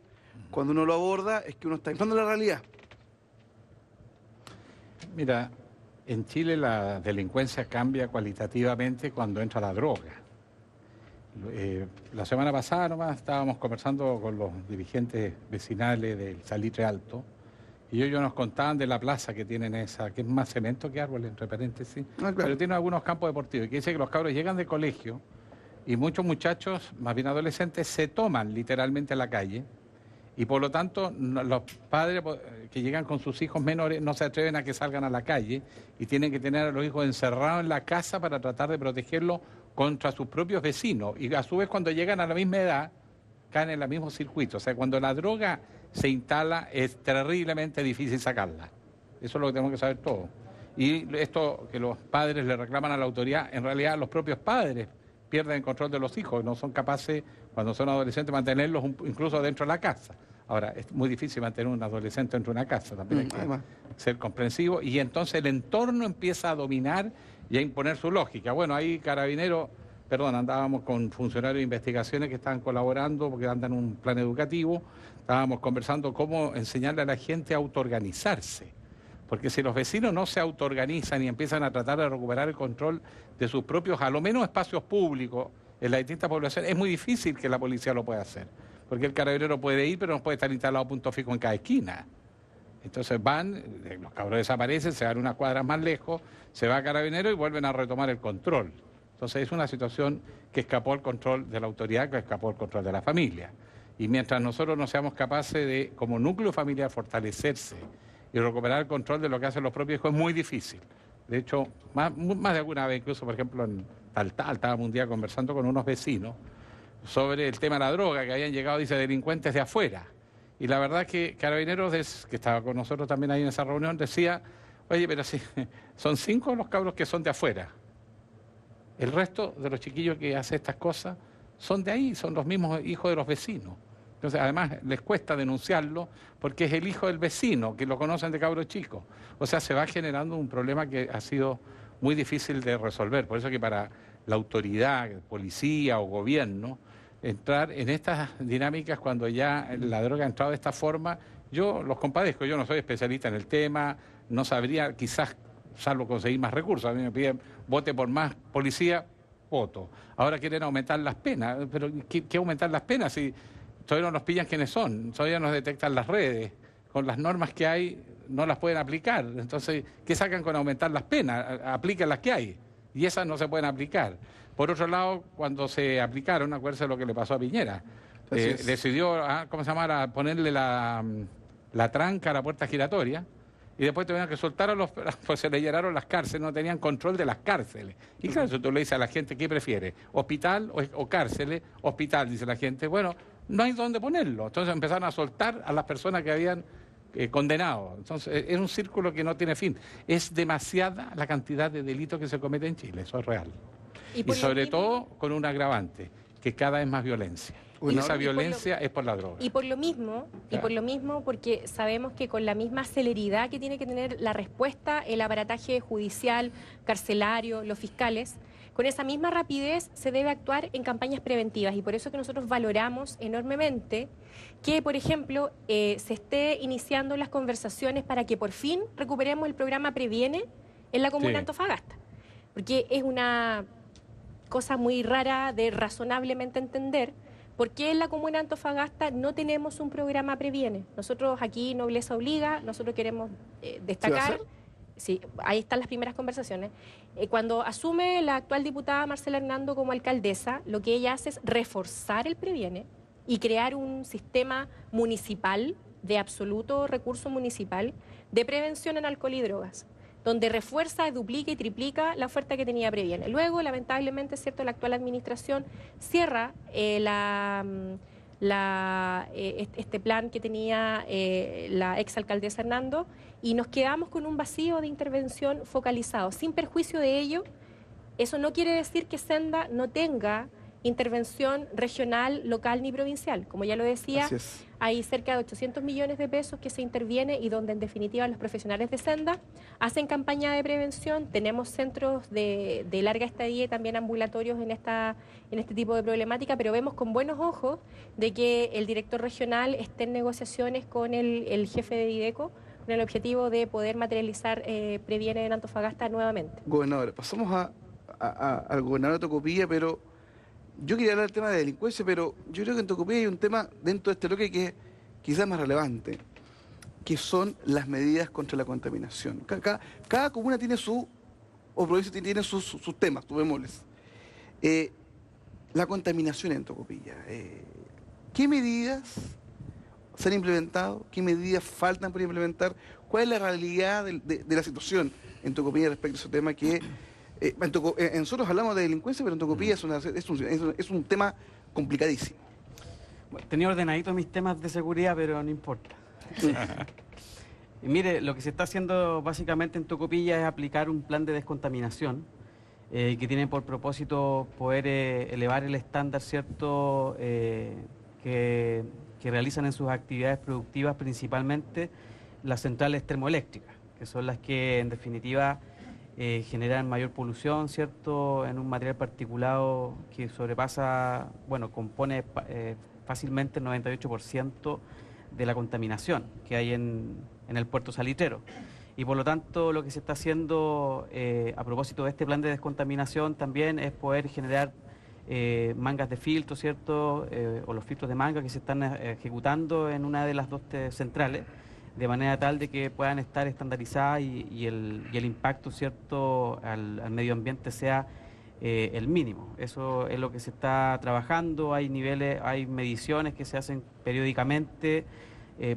Cuando uno lo aborda, es que uno está inflando la realidad. Mira, en Chile la delincuencia cambia cualitativamente cuando entra la droga. La semana pasada nomás estábamos conversando con los dirigentes vecinales del Salitre Alto y ellos nos contaban de la plaza que tienen esa, que es más cemento que árbol, entre paréntesis, pero tiene algunos campos deportivos, y que dice que los cabros llegan de colegio y muchos muchachos, más bien adolescentes, se toman literalmente a la calle, y por lo tanto los padres que llegan con sus hijos menores no se atreven a que salgan a la calle y tienen que tener a los hijos encerrados en la casa para tratar de protegerlos contra sus propios vecinos, y a su vez cuando llegan a la misma edad caen en el mismo circuito. O sea, cuando la droga se instala es terriblemente difícil sacarla. Eso es lo que tenemos que saber todos. Y esto que los padres le reclaman a la autoridad, en realidad los propios padres pierden el control de los hijos, no son capaces, cuando son adolescentes, mantenerlos incluso dentro de la casa. Ahora, es muy difícil mantener un adolescente dentro de una casa, también hay que ser comprensivo, y entonces el entorno empieza a dominar y a imponer su lógica. Bueno, ahí Carabineros, andábamos con funcionarios de investigaciones que estaban colaborando porque andan un plan educativo, estábamos conversando cómo enseñarle a la gente a autoorganizarse. Porque si los vecinos no se autoorganizan y empiezan a tratar de recuperar el control de sus propios, a lo menos espacios públicos, en las distintas poblaciones, es muy difícil que la policía lo pueda hacer. Porque el carabinero puede ir, pero no puede estar instalado punto fijo en cada esquina. Entonces van, los cabros desaparecen, se van unas cuadras más lejos, se va a carabinero y vuelven a retomar el control. Entonces es una situación que escapó al control de la autoridad, que escapó al control de la familia. Y mientras nosotros no seamos capaces de, como núcleo familiar, fortalecerse y recuperar el control de lo que hacen los propios hijos, es muy difícil. De hecho, más de alguna vez, incluso por ejemplo en Taltal, estábamos un día conversando con unos vecinos sobre el tema de la droga, que habían llegado, dice, delincuentes de afuera. Y la verdad que Carabineros, que estaba con nosotros también ahí en esa reunión, decía, oye, pero sí, son 5 los cabros que son de afuera. El resto de los chiquillos que hacen estas cosas son de ahí, son los mismos hijos de los vecinos. Entonces, además, les cuesta denunciarlo porque es el hijo del vecino, que lo conocen de cabros chicos. O sea, se va generando un problema que ha sido muy difícil de resolver. Por eso que para la autoridad, policía o gobierno, entrar en estas dinámicas cuando ya la droga ha entrado de esta forma, yo los compadezco. Yo no soy especialista en el tema, no sabría, quizás, salvo conseguir más recursos. A mí me piden, vote por más policía, voto. Ahora quieren aumentar las penas. Pero ¿qué aumentar las penas si todavía no nos pillan quiénes son, todavía nos detectan las redes, con las normas que hay no las pueden aplicar? Entonces, ¿qué sacan con aumentar las penas? Aplican las que hay, y esas no se pueden aplicar. Por otro lado, cuando se aplicaron, acuérdense lo que le pasó a Piñera, decidió, ¿cómo se llama?, ponerle la tranca a la puerta giratoria, y después tuvieron que soltar a los... pues se le llenaron las cárceles, no tenían control de las cárceles. Y claro, si tú le dices a la gente, ¿qué prefiere? ¿Hospital o cárceles? Hospital, dice la gente. Bueno, no hay dónde ponerlo. Entonces empezaron a soltar a las personas que habían condenado. Entonces es un círculo que no tiene fin. Es demasiada la cantidad de delitos que se cometen en Chile, eso es real. Y sobre todo con un agravante, que cada vez más violencia. Y esa violencia es por la droga. Y por lo mismo, porque sabemos que con la misma celeridad que tiene que tener la respuesta, el aparataje judicial, carcelario, los fiscales, con esa misma rapidez se debe actuar en campañas preventivas. Y por eso que nosotros valoramos enormemente que, por ejemplo, se esté iniciando las conversaciones para que por fin recuperemos el programa Previene en la comuna de Antofagasta. Porque es una cosa muy rara de razonablemente entender. ¿Por qué en la comuna de Antofagasta no tenemos un programa Previene? Nosotros aquí, Nobleza Obliga, nosotros queremos destacar... Sí, ahí están las primeras conversaciones. Cuando asume la actual diputada Marcela Hernando como alcaldesa, lo que ella hace es reforzar el Previene y crear un sistema municipal, de absoluto recurso municipal, de prevención en alcohol y drogas, donde refuerza, duplica y triplica la oferta que tenía Previene. Luego, lamentablemente, es cierto, la actual administración cierra este plan que tenía la exalcaldesa Hernando, y nos quedamos con un vacío de intervención focalizado. Sin perjuicio de ello, eso no quiere decir que Senda no tenga intervención regional, local ni provincial. Como ya lo decía, hay cerca de 800 millones de pesos que se interviene y donde en definitiva los profesionales de Senda hacen campaña de prevención. Tenemos centros de larga estadía y también ambulatorios en este tipo de problemática, pero vemos con buenos ojos de que el director regional esté en negociaciones con el jefe de Dideco con el objetivo de poder materializar Previene en Antofagasta nuevamente. Gobernador, pasamos al gobernador de Tocopilla, pero yo quería hablar del tema de delincuencia, pero yo creo que en Tocopilla hay un tema dentro de este bloque que quizás es más relevante, que son las medidas contra la contaminación. Cada comuna tiene o provincia tiene sus temas, tuvémosles. La contaminación en Tocopilla. ¿Qué medidas se han implementado? ¿Qué medidas faltan por implementar? ¿Cuál es la realidad de la situación en Tocopilla respecto a ese tema que... nosotros hablamos de delincuencia, pero en Tocopilla es un tema complicadísimo. Bueno, tenía ordenadito mis temas de seguridad, pero no importa. Y mire, lo que se está haciendo básicamente en Tocopilla es aplicar un plan de descontaminación que tiene por propósito poder elevar el estándar, ¿cierto?, que realizan en sus actividades productivas, principalmente las centrales termoeléctricas, que son las que en definitiva generan mayor polución, ¿cierto?, en un material particulado que sobrepasa, bueno, compone fácilmente el 98% de la contaminación que hay en el puerto salitrero. Y por lo tanto lo que se está haciendo a propósito de este plan de descontaminación también es poder generar mangas de filtro, ¿cierto?, o los filtros de manga que se están ejecutando en una de las dos centrales, de manera tal de que puedan estar estandarizadas y el impacto, ¿cierto?, al medio ambiente sea el mínimo. Eso es lo que se está trabajando. Hay niveles, hay mediciones que se hacen periódicamente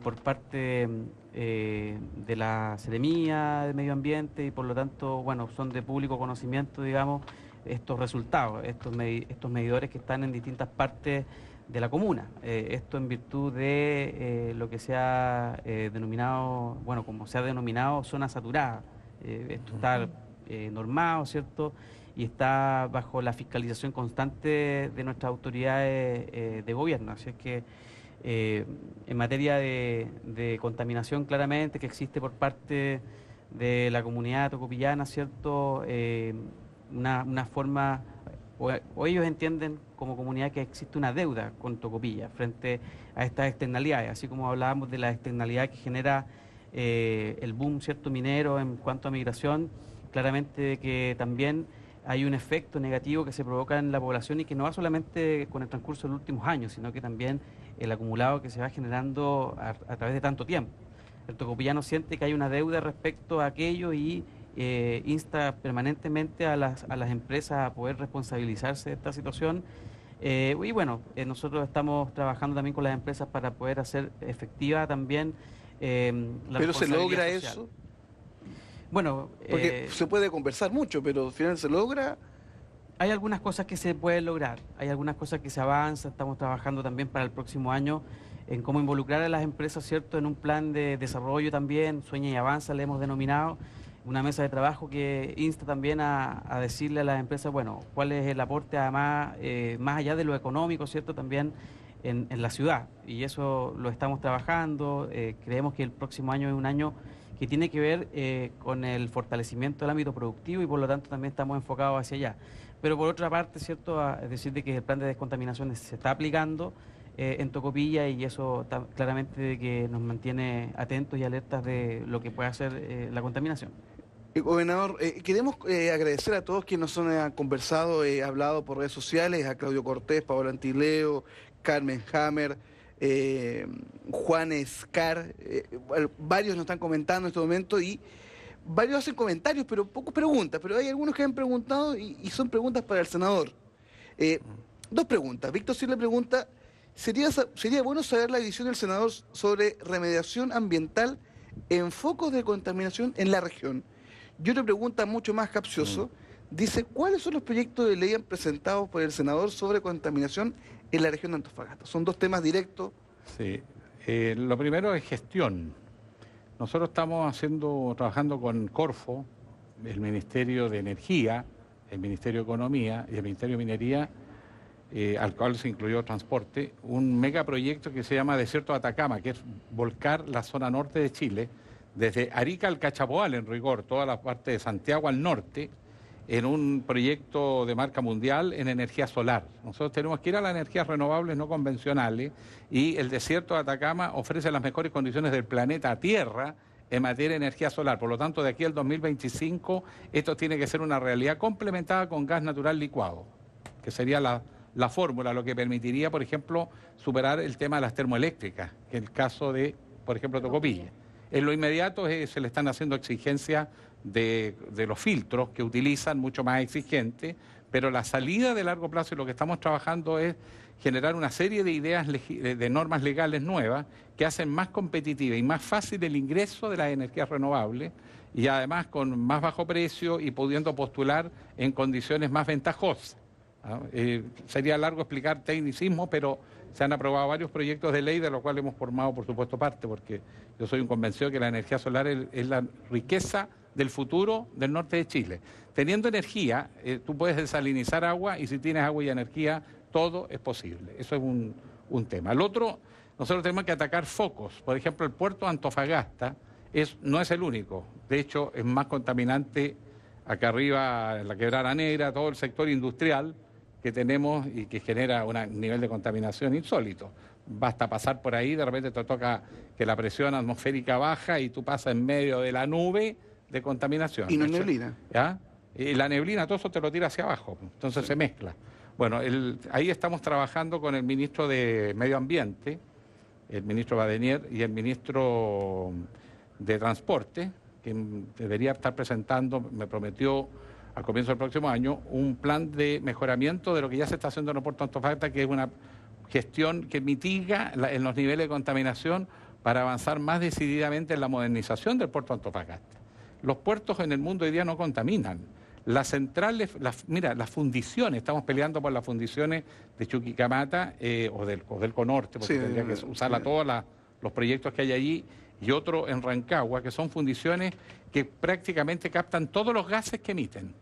por parte de la Seremía de Medio Ambiente y por lo tanto, bueno, son de público conocimiento, digamos, estos resultados, estos medidores que están en distintas partes de la comuna. Esto en virtud de lo que se ha denominado, bueno, como se ha denominado zona saturada. Esto está normado, ¿cierto?, y está bajo la fiscalización constante de nuestras autoridades de gobierno. Así es que en materia de contaminación, claramente que existe por parte de la comunidad tocopillana, ¿cierto?, una forma, o ellos entienden como comunidad que existe una deuda con Tocopilla frente a estas externalidades, así como hablábamos de la externalidad que genera el boom, ¿cierto?, minero en cuanto a migración, claramente que también hay un efecto negativo que se provoca en la población y que no va solamente con el transcurso de los últimos años, sino que también el acumulado que se va generando a través de tanto tiempo. El tocopillano siente que hay una deuda respecto a aquello y insta permanentemente a las empresas a poder responsabilizarse de esta situación. Y bueno, nosotros estamos trabajando también con las empresas para poder hacer efectiva también la ¿Pero se logra social. eso? Bueno, porque se puede conversar mucho, pero al final se logra. Hay algunas cosas que se pueden lograr, hay algunas cosas que se avanzan. Estamos trabajando también para el próximo año en cómo involucrar a las empresas, ¿cierto?, en un plan de desarrollo también. Sueña y Avanza le hemos denominado, una mesa de trabajo que insta también a decirle a las empresas, bueno, cuál es el aporte además, más allá de lo económico, ¿cierto?, también en la ciudad. Y eso lo estamos trabajando. Creemos que el próximo año es un año que tiene que ver con el fortalecimiento del ámbito productivo y por lo tanto también estamos enfocados hacia allá. Pero por otra parte, ¿cierto?, es decir, de que el plan de descontaminación se está aplicando en Tocopilla y eso claramente de que nos mantiene atentos y alertas de lo que puede hacer la contaminación. Gobernador, queremos agradecer a todos quienes nos han conversado, hablado por redes sociales, a Claudio Cortés, Paola Antileo, Carmen Hammer, Juan Escar, varios nos están comentando en este momento y varios hacen comentarios, pero pocos preguntas, pero hay algunos que han preguntado y son preguntas para el senador. Dos preguntas. Víctor sí le pregunta, ¿sería bueno saber la visión del senador sobre remediación ambiental en focos de contaminación en la región? Y otra pregunta mucho más capcioso, dice, ¿cuáles son los proyectos de ley presentados por el senador sobre contaminación en la región de Antofagasta? Son dos temas directos. Sí, lo primero es gestión. Nosotros estamos trabajando con Corfo, el Ministerio de Energía, el Ministerio de Economía y el Ministerio de Minería, al cual se incluyó transporte, un megaproyecto que se llama Desierto de Atacama, que es volcar la zona norte de Chile, desde Arica al Cachapoal, en rigor, toda la parte de Santiago al norte, en un proyecto de marca mundial en energía solar. Nosotros tenemos que ir a las energías renovables no convencionales y el desierto de Atacama ofrece las mejores condiciones del planeta Tierra en materia de energía solar. Por lo tanto, de aquí al 2025, esto tiene que ser una realidad complementada con gas natural licuado, que sería la fórmula, lo que permitiría, por ejemplo, superar el tema de las termoeléctricas, que es el caso de, por ejemplo, Tocopilla. En lo inmediato se le están haciendo exigencias de los filtros que utilizan, mucho más exigentes, pero la salida de largo plazo y lo que estamos trabajando es generar una serie de ideas, de normas legales nuevas que hacen más competitiva y más fácil el ingreso de las energías renovables y además con más bajo precio y pudiendo postular en condiciones más ventajosas. Sería largo explicar tecnicismo, pero se han aprobado varios proyectos de ley de los cuales hemos formado, por supuesto, parte, porque yo soy un convencido que la energía solar es la riqueza del futuro del norte de Chile. Teniendo energía, tú puedes desalinizar agua y si tienes agua y energía, todo es posible. Eso es un tema. El otro, nosotros tenemos que atacar focos. Por ejemplo, el puerto de Antofagasta no es el único. De hecho, es más contaminante acá arriba, en la Quebrada Negra, todo el sector industrial que tenemos y que genera un nivel de contaminación insólito. Basta pasar por ahí, de repente te toca que la presión atmosférica baja y tú pasas en medio de la nube de contaminación. Y no es neblina. ¿Ya? Y la neblina, todo eso te lo tira hacia abajo, entonces se mezcla. Bueno, ahí estamos trabajando con el ministro de Medio Ambiente, el ministro Badenier, y el ministro de Transporte, que debería estar presentando, me prometió a comienzo del próximo año, un plan de mejoramiento de lo que ya se está haciendo en el puerto de Antofagasta, que es una gestión que mitiga en los niveles de contaminación para avanzar más decididamente en la modernización del puerto de Antofagasta. Los puertos en el mundo hoy día no contaminan. Las centrales, mira, las fundiciones, estamos peleando por las fundiciones de Chuquicamata o del Conorte, porque tendría que usarla todos los proyectos que hay allí, y otro en Rancagua, que son fundiciones que prácticamente captan todos los gases que emiten.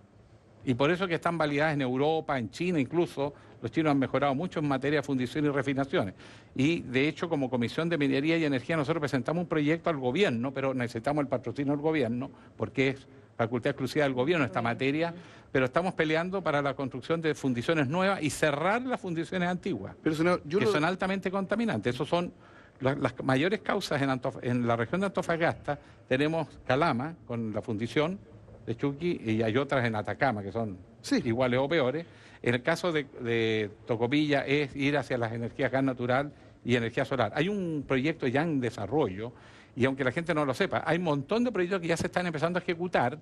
Y por eso que están validadas en Europa, en China incluso, los chinos han mejorado mucho en materia de fundición y refinaciones. Y de hecho, como Comisión de Minería y Energía, nosotros presentamos un proyecto al gobierno, pero necesitamos el patrocinio del gobierno, porque es facultad exclusiva del gobierno esta materia, pero estamos peleando para la construcción de fundiciones nuevas y cerrar las fundiciones antiguas, que son altamente contaminantes. Esos son las mayores causas en la región de Antofagasta. Tenemos Calama, con la fundición de Chuqui, y hay otras en Atacama, que son iguales o peores. En el caso de Tocopilla es ir hacia las energías gas natural y energía solar. Hay un proyecto ya en desarrollo, y aunque la gente no lo sepa, hay un montón de proyectos que ya se están empezando a ejecutar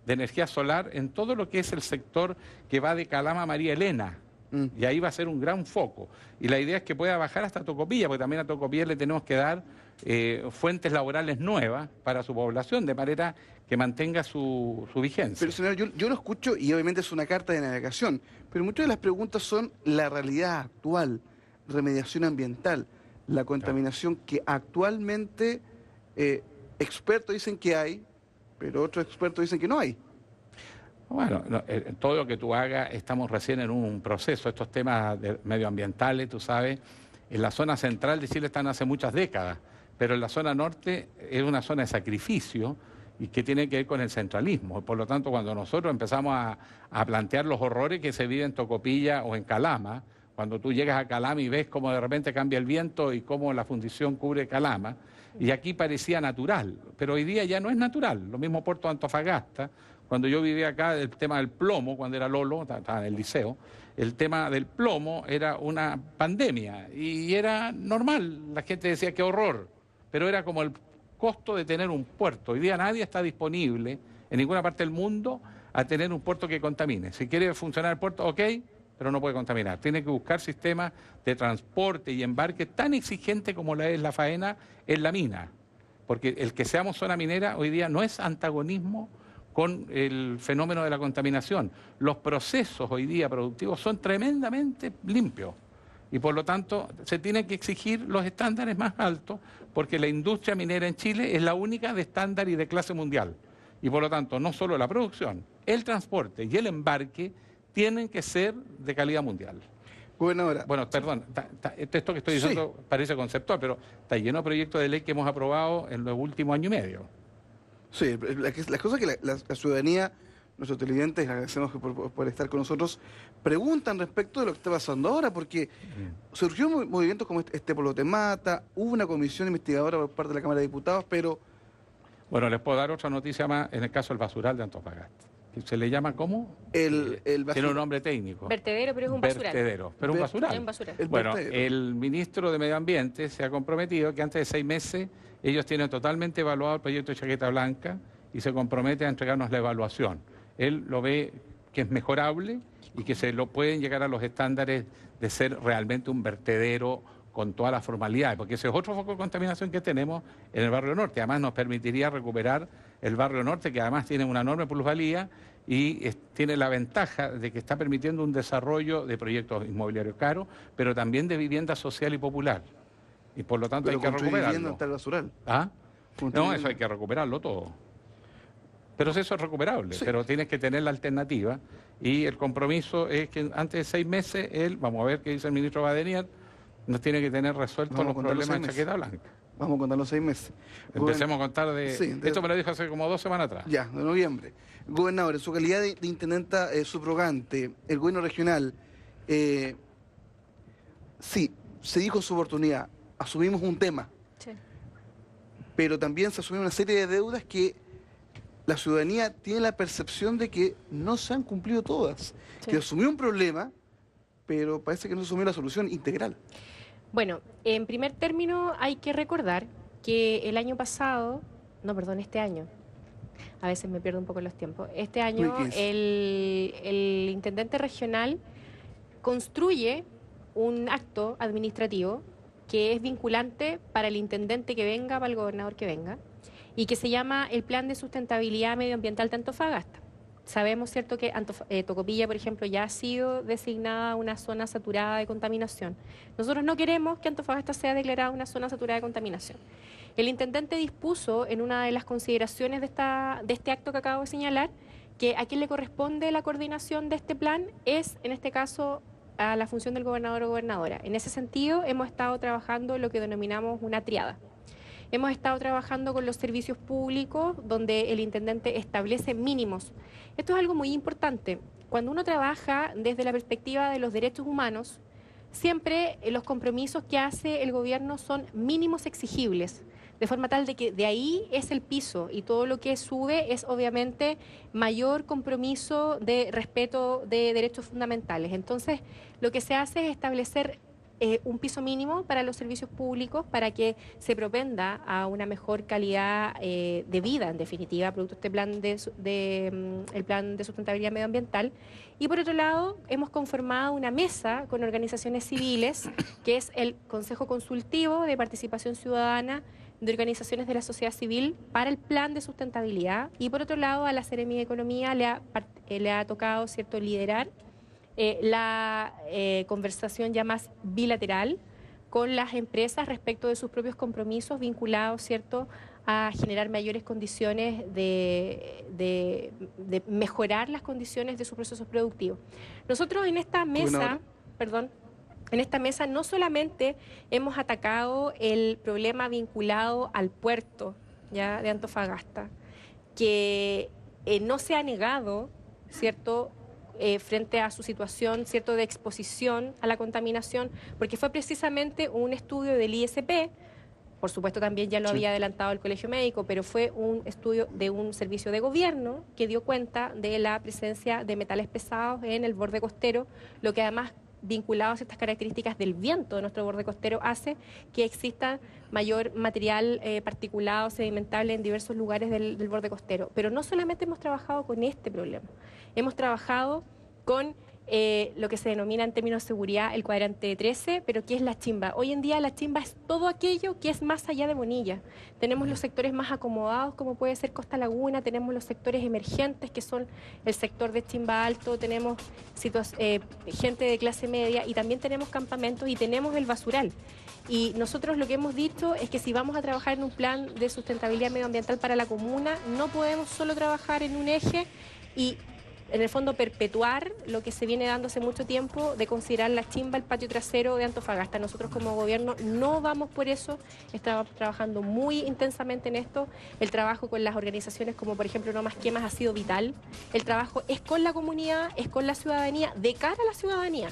de energía solar en todo lo que es el sector que va de Calama a María Elena. Y ahí va a ser un gran foco. Y la idea es que pueda bajar hasta Tocopilla, porque también a Tocopilla le tenemos que dar fuentes laborales nuevas para su población, de manera que mantenga su vigencia. Pero señor, yo lo escucho y obviamente es una carta de navegación, pero muchas de las preguntas son la realidad actual, remediación ambiental, la contaminación que actualmente expertos dicen que hay, pero otros expertos dicen que no hay. Bueno, todo lo que tú hagas, estamos recién en un proceso. Estos temas medioambientales, tú sabes, en la zona central de Chile están hace muchas décadas, pero en la zona norte es una zona de sacrificio y que tiene que ver con el centralismo. Por lo tanto, cuando nosotros empezamos a plantear los horrores que se viven en Tocopilla o en Calama, cuando tú llegas a Calama y ves cómo de repente cambia el viento y cómo la fundición cubre Calama, y aquí parecía natural, pero hoy día ya no es natural. Lo mismo Puerto de Antofagasta. Cuando yo vivía acá, el tema del plomo, cuando era Lolo, estaba en el liceo, el tema del plomo era una pandemia y era normal. La gente decía qué horror, pero era como el costo de tener un puerto. Hoy día nadie está disponible en ninguna parte del mundo a tener un puerto que contamine. Si quiere funcionar el puerto, ok, pero no puede contaminar. Tiene que buscar sistemas de transporte y embarque tan exigentes como es la faena en la mina. Porque el que seamos zona minera hoy día no es antagonismo con el fenómeno de la contaminación. Los procesos hoy día productivos son tremendamente limpios y por lo tanto se tienen que exigir los estándares más altos porque la industria minera en Chile es la única de estándar y de clase mundial. Y por lo tanto no solo la producción, el transporte y el embarque tienen que ser de calidad mundial. Gobernadora. Bueno, perdón, esto que estoy diciendo parece conceptual, pero está lleno de proyectos de ley que hemos aprobado en los últimos años y medio. Sí, las cosas que la ciudadanía, nuestros televidentes, les agradecemos por estar con nosotros, preguntan respecto de lo que está pasando ahora, porque surgió movimientos como este Pueblo Te Mata, hubo una comisión investigadora por parte de la Cámara de Diputados, pero... Bueno, les puedo dar otra noticia más en el caso del basural de Antofagasta. ¿Se le llama cómo? Tiene un nombre técnico. Vertedero, pero es un basural. Vertedero, pero un basural. Es un basural. Bueno, el ministro de Medio Ambiente se ha comprometido que antes de 6 meses ellos tienen totalmente evaluado el proyecto de Chaqueta Blanca y se compromete a entregarnos la evaluación. Él lo ve que es mejorable y que se lo pueden llegar a los estándares de ser realmente un vertedero con todas las formalidades, porque ese es otro foco de contaminación que tenemos en el barrio norte. Además nos permitiría recuperar el barrio norte, que además tiene una enorme plusvalía y tiene la ventaja de que está permitiendo un desarrollo de proyectos inmobiliarios caros, pero también de vivienda social y popular. Y por lo tanto hay que recuperarlo. Está el basural. ¿Ah? No, eso hay que recuperarlo todo. Pero eso es recuperable, pero tienes que tener la alternativa y el compromiso es que antes de 6 meses vamos a ver qué dice el ministro Badenian, nos tiene que tener resueltos los problemas de Chaqueta Blanca. Vamos a contar los 6 meses. Empecemos a contar esto me lo dijo hace como 2 semanas atrás. Ya, de noviembre. Gobernador, en su calidad de intendenta subrogante, el gobierno regional, sí, se dijo en su oportunidad, asumimos un tema, pero también se asumió una serie de deudas que la ciudadanía tiene la percepción de que no se han cumplido todas. Que asumió un problema, pero parece que no se asumió la solución integral. Bueno, en primer término hay que recordar que el año pasado, este año, a veces me pierdo un poco los tiempos, este año el intendente regional construye un acto administrativo que es vinculante para el intendente que venga, para el gobernador que venga, y que se llama el Plan de Sustentabilidad Medioambiental de Antofagasta. Sabemos, ¿cierto?, que Tocopilla, por ejemplo, ya ha sido designada una zona saturada de contaminación. Nosotros no queremos que Antofagasta sea declarada una zona saturada de contaminación. El intendente dispuso en una de las consideraciones de este acto que acabo de señalar que a quien le corresponde la coordinación de este plan es, en este caso, a la función del gobernador o gobernadora. En ese sentido, hemos estado trabajando lo que denominamos una triada. Hemos estado trabajando con los servicios públicos donde el intendente establece mínimos. Esto es algo muy importante. Cuando uno trabaja desde la perspectiva de los derechos humanos, siempre los compromisos que hace el gobierno son mínimos exigibles, de forma tal de que de ahí es el piso y todo lo que sube es obviamente mayor compromiso de respeto de derechos fundamentales. Entonces, lo que se hace es establecer un piso mínimo para los servicios públicos para que se propenda a una mejor calidad de vida, en definitiva, producto de este plan el Plan de Sustentabilidad Medioambiental. Y por otro lado, hemos conformado una mesa con organizaciones civiles, que es el Consejo Consultivo de Participación Ciudadana de Organizaciones de la Sociedad Civil para el Plan de Sustentabilidad. Y por otro lado, a la Seremía de Economía le ha tocado, ¿cierto?, liderar la conversación ya más bilateral con las empresas respecto de sus propios compromisos vinculados, ¿cierto?, a generar mayores condiciones de mejorar las condiciones de sus procesos productivos. Nosotros en esta mesa, no solamente hemos atacado el problema vinculado al puerto ya de Antofagasta, que no se ha negado, ¿cierto?, frente a su situación, ¿cierto?, de exposición a la contaminación, porque fue precisamente un estudio del ISP, por supuesto también ya lo había adelantado el Colegio Médico, pero fue un estudio de un servicio de gobierno que dio cuenta de la presencia de metales pesados en el borde costero, lo que además, vinculado a estas características del viento de nuestro borde costero, hace que exista mayor material particulado, sedimentable en diversos lugares del borde costero. Pero no solamente hemos trabajado con este problema, hemos trabajado con lo que se denomina en términos de seguridad el cuadrante 13, pero ¿qué es la chimba? Hoy en día la chimba es todo aquello que es más allá de Bonilla. Tenemos los sectores más acomodados, como puede ser Costa Laguna, tenemos los sectores emergentes, que son el sector de Chimba Alto, tenemos gente de clase media y también tenemos campamentos y tenemos el basural. Y nosotros lo que hemos dicho es que si vamos a trabajar en un plan de sustentabilidad medioambiental para la comuna, no podemos solo trabajar en un eje y en el fondo perpetuar lo que se viene dando hace mucho tiempo de considerar la chimba el patio trasero de Antofagasta. Nosotros como gobierno no vamos por eso, estamos trabajando muy intensamente en esto. El trabajo con las organizaciones como por ejemplo No Más Quemas ha sido vital. El trabajo es con la comunidad, es con la ciudadanía, de cara a la ciudadanía.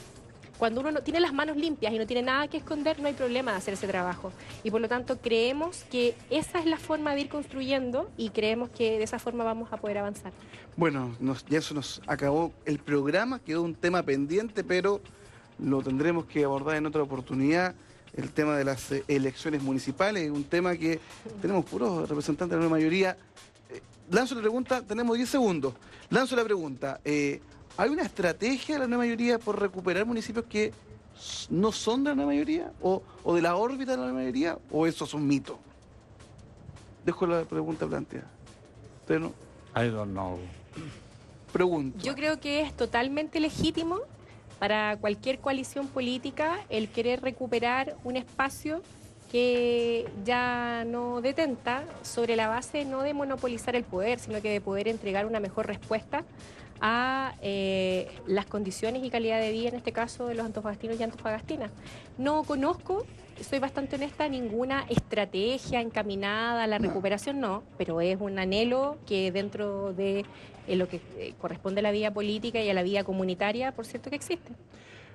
Cuando uno no tiene las manos limpias y no tiene nada que esconder, no hay problema de hacer ese trabajo. Y por lo tanto creemos que esa es la forma de ir construyendo y creemos que de esa forma vamos a poder avanzar. Bueno, ya eso nos acabó el programa, quedó un tema pendiente, pero lo tendremos que abordar en otra oportunidad. El tema de las elecciones municipales, un tema que tenemos puros representantes de la nueva mayoría. Lanzo la pregunta, tenemos 10 segundos. Lanzo la pregunta. ¿Hay una estrategia de la nueva mayoría por recuperar municipios que no son de la nueva mayoría? ¿O de la órbita de la nueva mayoría? ¿O eso es un mito? Dejo la pregunta planteada. ¿Usted no? I don't know. Pregunto. Yo creo que es totalmente legítimo para cualquier coalición política el querer recuperar un espacio que ya no detenta, sobre la base no de monopolizar el poder, sino que de poder entregar una mejor respuesta a las condiciones y calidad de vida, en este caso, de los antofagastinos y antofagastinas. No conozco, soy bastante honesta, ninguna estrategia encaminada a la recuperación, no, pero es un anhelo que dentro de lo que corresponde a la vida política y a la vida comunitaria, por cierto que existe.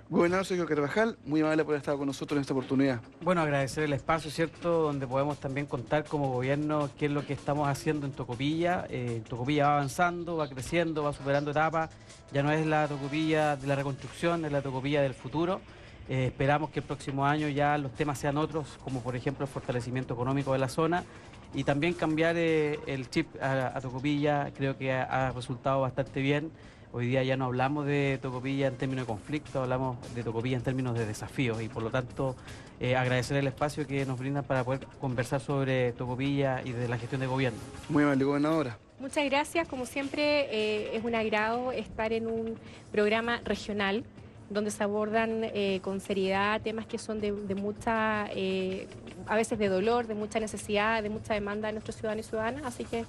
Gobernador Sergio Carvajal, muy amable por haber estado con nosotros en esta oportunidad. Bueno, agradecer el espacio, ¿cierto?, donde podemos también contar como gobierno qué es lo que estamos haciendo en Tocopilla. Tocopilla va avanzando, va creciendo, va superando etapas. Ya no es la Tocopilla de la reconstrucción, es la Tocopilla del futuro. Esperamos que el próximo año ya los temas sean otros, como por ejemplo el fortalecimiento económico de la zona. Y también cambiar el chip a Tocopilla, creo que ha resultado bastante bien. Hoy día ya no hablamos de Tocopilla en términos de conflicto, hablamos de Tocopilla en términos de desafíos y por lo tanto agradecer el espacio que nos brindan para poder conversar sobre Tocopilla y de la gestión de gobierno. Muy amable, gobernadora. Muchas gracias, como siempre es un agrado estar en un programa regional donde se abordan con seriedad temas que son de mucha, a veces de dolor, de mucha necesidad, de mucha demanda de nuestros ciudadanos y ciudadanas, así que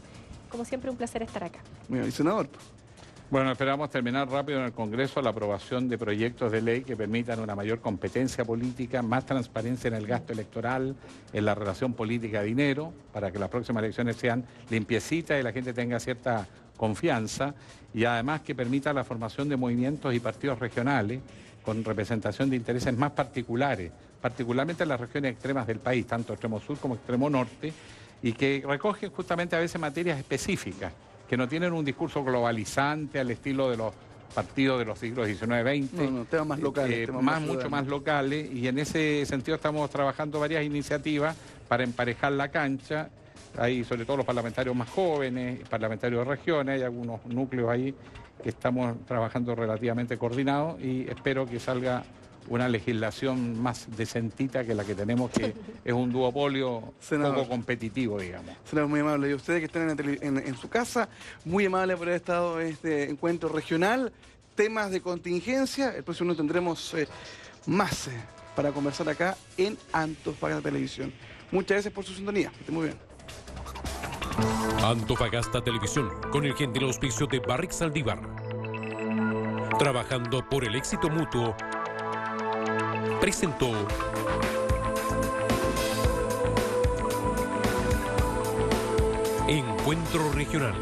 como siempre un placer estar acá. Muy bien, senador. Bueno, esperamos terminar rápido en el Congreso la aprobación de proyectos de ley que permitan una mayor competencia política, más transparencia en el gasto electoral, en la relación política-dinero, para que las próximas elecciones sean limpiecitas y la gente tenga cierta confianza, y además que permita la formación de movimientos y partidos regionales con representación de intereses más particulares, particularmente en las regiones extremas del país, tanto extremo sur como extremo norte, y que recoge justamente a veces materias específicas, que no tienen un discurso globalizante al estilo de los partidos de los siglos XIX-XX. No, temas más locales. Mucho más locales, y en ese sentido estamos trabajando varias iniciativas para emparejar la cancha. Hay sobre todo los parlamentarios más jóvenes, parlamentarios de regiones, hay algunos núcleos ahí que estamos trabajando relativamente coordinados y espero que salga una legislación más decentita que la que tenemos, que es un duopolio poco competitivo, digamos. Senador, muy amable. Y ustedes que están en su casa, muy amable por haber estado en este encuentro regional. Temas de contingencia, el próximo año tendremos más para conversar acá en Antofagasta Televisión. Muchas gracias por su sintonía. Que esté muy bien. Antofagasta Televisión, con el gentil auspicio de Barrick Saldívar. Trabajando por el éxito mutuo, presentó Encuentro Regional.